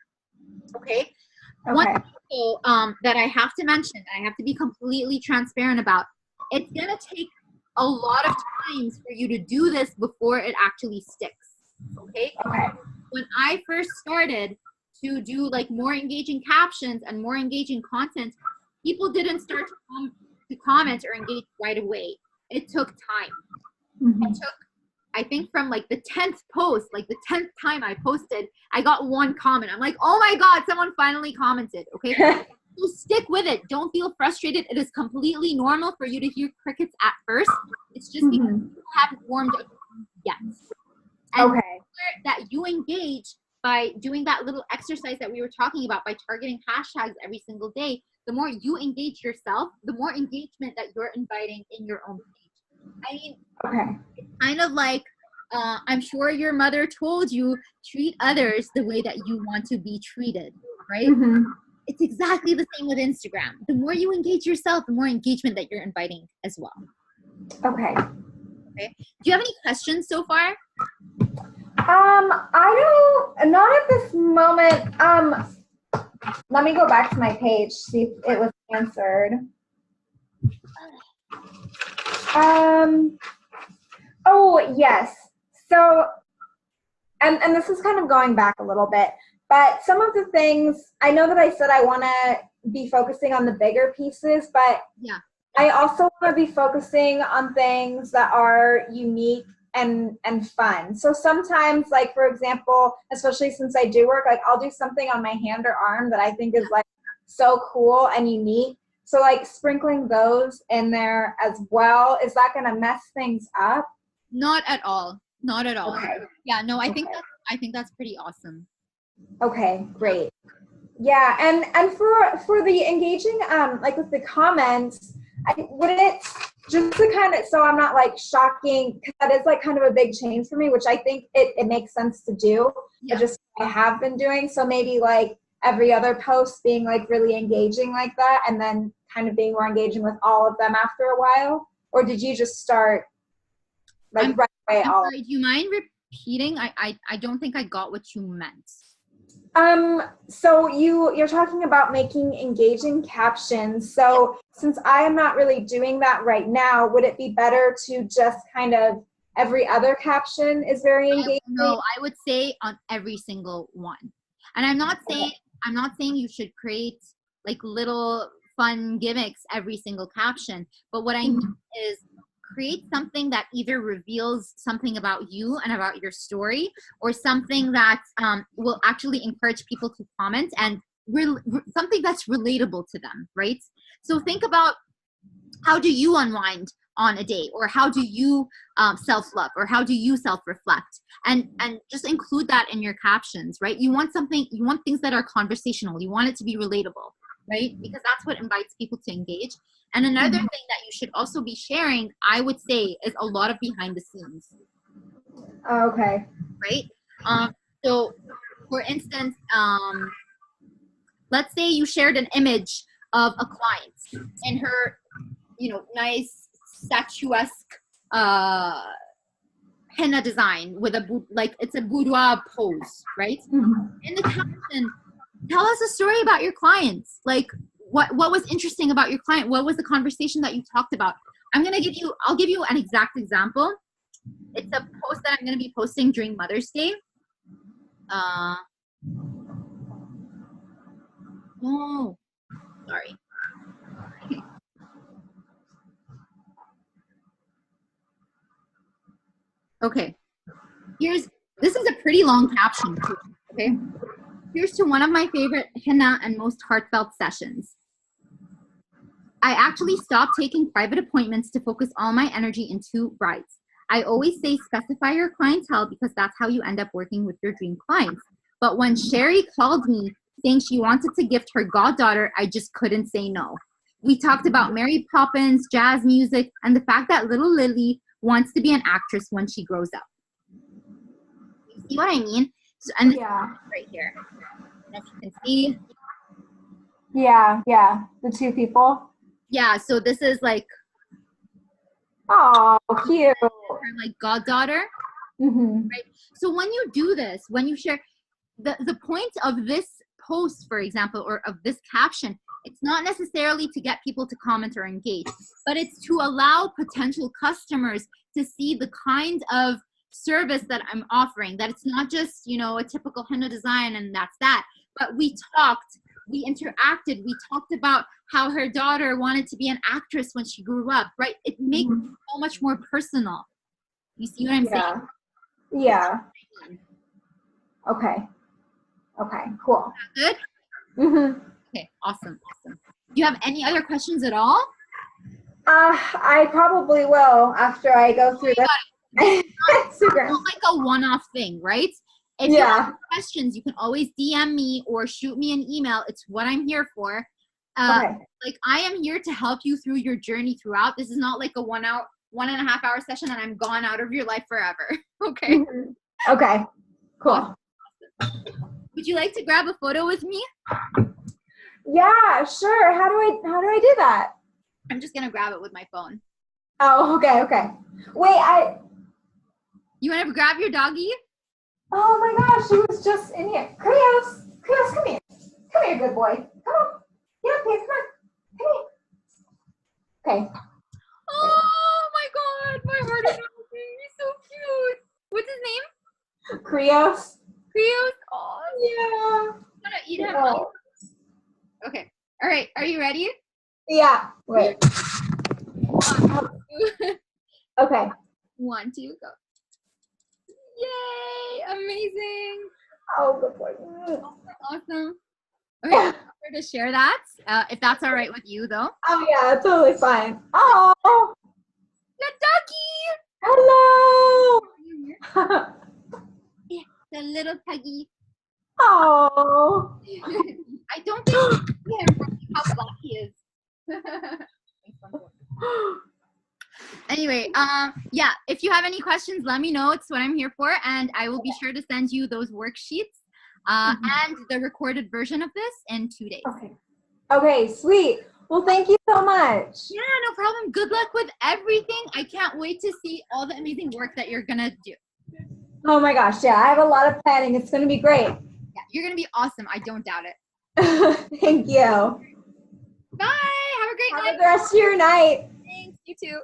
Okay. One thing that I have to mention, I have to be completely transparent about, it's gonna take a lot of times for you to do this before it actually sticks. Okay. When I first started to do like more engaging captions and more engaging content, people didn't start to comment or engage right away. It took time. It took, I think, from like the 10th post, like the 10th time I posted, I got one comment. I'm like, oh my God, someone finally commented. Okay. So stick with it. Don't feel frustrated. It is completely normal for you to hear crickets at first. It's just because you haven't warmed up yet. And that you engage by doing that little exercise that we were talking about, by targeting hashtags every single day, the more you engage yourself, the more engagement that you're inviting in your own page. I mean, it's kind of like, I'm sure your mother told you, treat others the way that you want to be treated, right? It's exactly the same with Instagram. The more you engage yourself, the more engagement that you're inviting as well. Okay. Do you have any questions so far? I don't, not at this moment. Let me go back to my page, see if it was answered. Oh, yes. So, and this is kind of going back a little bit, but some of the things, I know that I said I want to be focusing on the bigger pieces, but I also want to be focusing on things that are unique and fun. So sometimes, like, for example, especially since I do work, like, I'll do something on my hand or arm that I think is like so cool and unique. So like sprinkling those in there as well, is that going to mess things up? Not at all. Not at all. Yeah, no, I think that's pretty awesome. Okay, great. Yeah, and for the engaging, like with the comments, wouldn't just to kind of, so I'm not like shocking, because that is like kind of a big change for me, which I think it makes sense to do. I have been doing, so maybe like every other post being like really engaging like that, and then kind of being more engaging with all of them after a while? Or did you just start like right away? Sorry, do you mind repeating? I don't think I got what you meant. So you're talking about making engaging captions. So since I am not really doing that right now, would it be better to just kind of every other caption is very engaging? No, I would say on every single one. And I'm not saying you should create like little fun gimmicks every single caption, but what I mean is create something that either reveals something about you and about your story, or something that will actually encourage people to comment, and something that's relatable to them, right? So think about, how do you unwind on a day, or how do you self-love, or how do you self-reflect, and just include that in your captions, right? You want things that are conversational. You want it to be relatable, right? Because that's what invites people to engage. And another thing that you should also be sharing, I would say, is a lot of behind the scenes. Okay. Right? So, for instance, let's say you shared an image of a client in her, nice statuesque henna design with it's a boudoir pose, right? In the caption, tell us a story about your clients. Like, what was interesting about your client? What was the conversation that you talked about? I'll give you an exact example. It's a post that I'm going to be posting during Mother's Day. Oh, sorry. Okay. This is a pretty long caption too. Okay. Here's to one of my favorite henna and most heartfelt sessions. I actually stopped taking private appointments to focus all my energy into brides. I always say specify your clientele because that's how you end up working with your dream clients. But when Sherry called me saying she wanted to gift her goddaughter, I just couldn't say no. We talked about Mary Poppins, jazz music, and the fact that little Lily wants to be an actress when she grows up. You see what I mean? So, and yeah, right here. I don't know if you can see. Yeah, the two people. Yeah, so this is like, oh, cute. Her like goddaughter. Right? So when you do this, when you share, the point of this post, for example, or of this caption, it's not necessarily to get people to comment or engage, but it's to allow potential customers to see the kind of service that I'm offering, that it's not just, a typical henna design and that's that, but we talked, we interacted, we talked about how her daughter wanted to be an actress when she grew up, right? It makes it so much more personal. You see what I'm saying? Yeah. Okay, cool. Good? Okay, awesome. Do you have any other questions at all? I probably will after I go through this. It's not like a one-off thing, right? If you have questions, you can always DM me or shoot me an email. It's what I'm here for. Like, I am here to help you through your journey throughout. This is not like a 1.5 hour session and I'm gone out of your life forever. Okay. Okay, cool. Would you like to grab a photo with me? Yeah, sure. How do I do that? I'm just gonna grab it with my phone. Oh, okay. Wait, you want to grab your doggy? Oh my gosh, she was just in here. Krios, come here. Come here, good boy. Come on. Get up here, come on. Come here. Okay. Oh my god, my heart is melting. He's so cute. What's his name? Krios. Oh, yeah. I'm gonna eat him. Okay. All right. Are you ready? Yeah. Wait. Okay. 1, 2, go. Yay! Amazing. Oh, good boy. Awesome. Okay, I'm going to share that. If that's all right with you, though. Oh yeah, totally fine. Oh. The ducky. Hello. Yeah, the little puggy. Oh. I don't think you see him from how black he is. Anyway, yeah, if you have any questions, let me know. It's what I'm here for, and I will be sure to send you those worksheets and the recorded version of this in 2 days. Okay, sweet. Well, thank you so much. Yeah, no problem. Good luck with everything. I can't wait to see all the amazing work that you're gonna do. Oh my gosh, yeah, I have a lot of planning. It's gonna be great. Yeah, you're gonna be awesome. I don't doubt it. Thank you. Bye. Have a great night. Have a good rest of your night. Thanks. You too.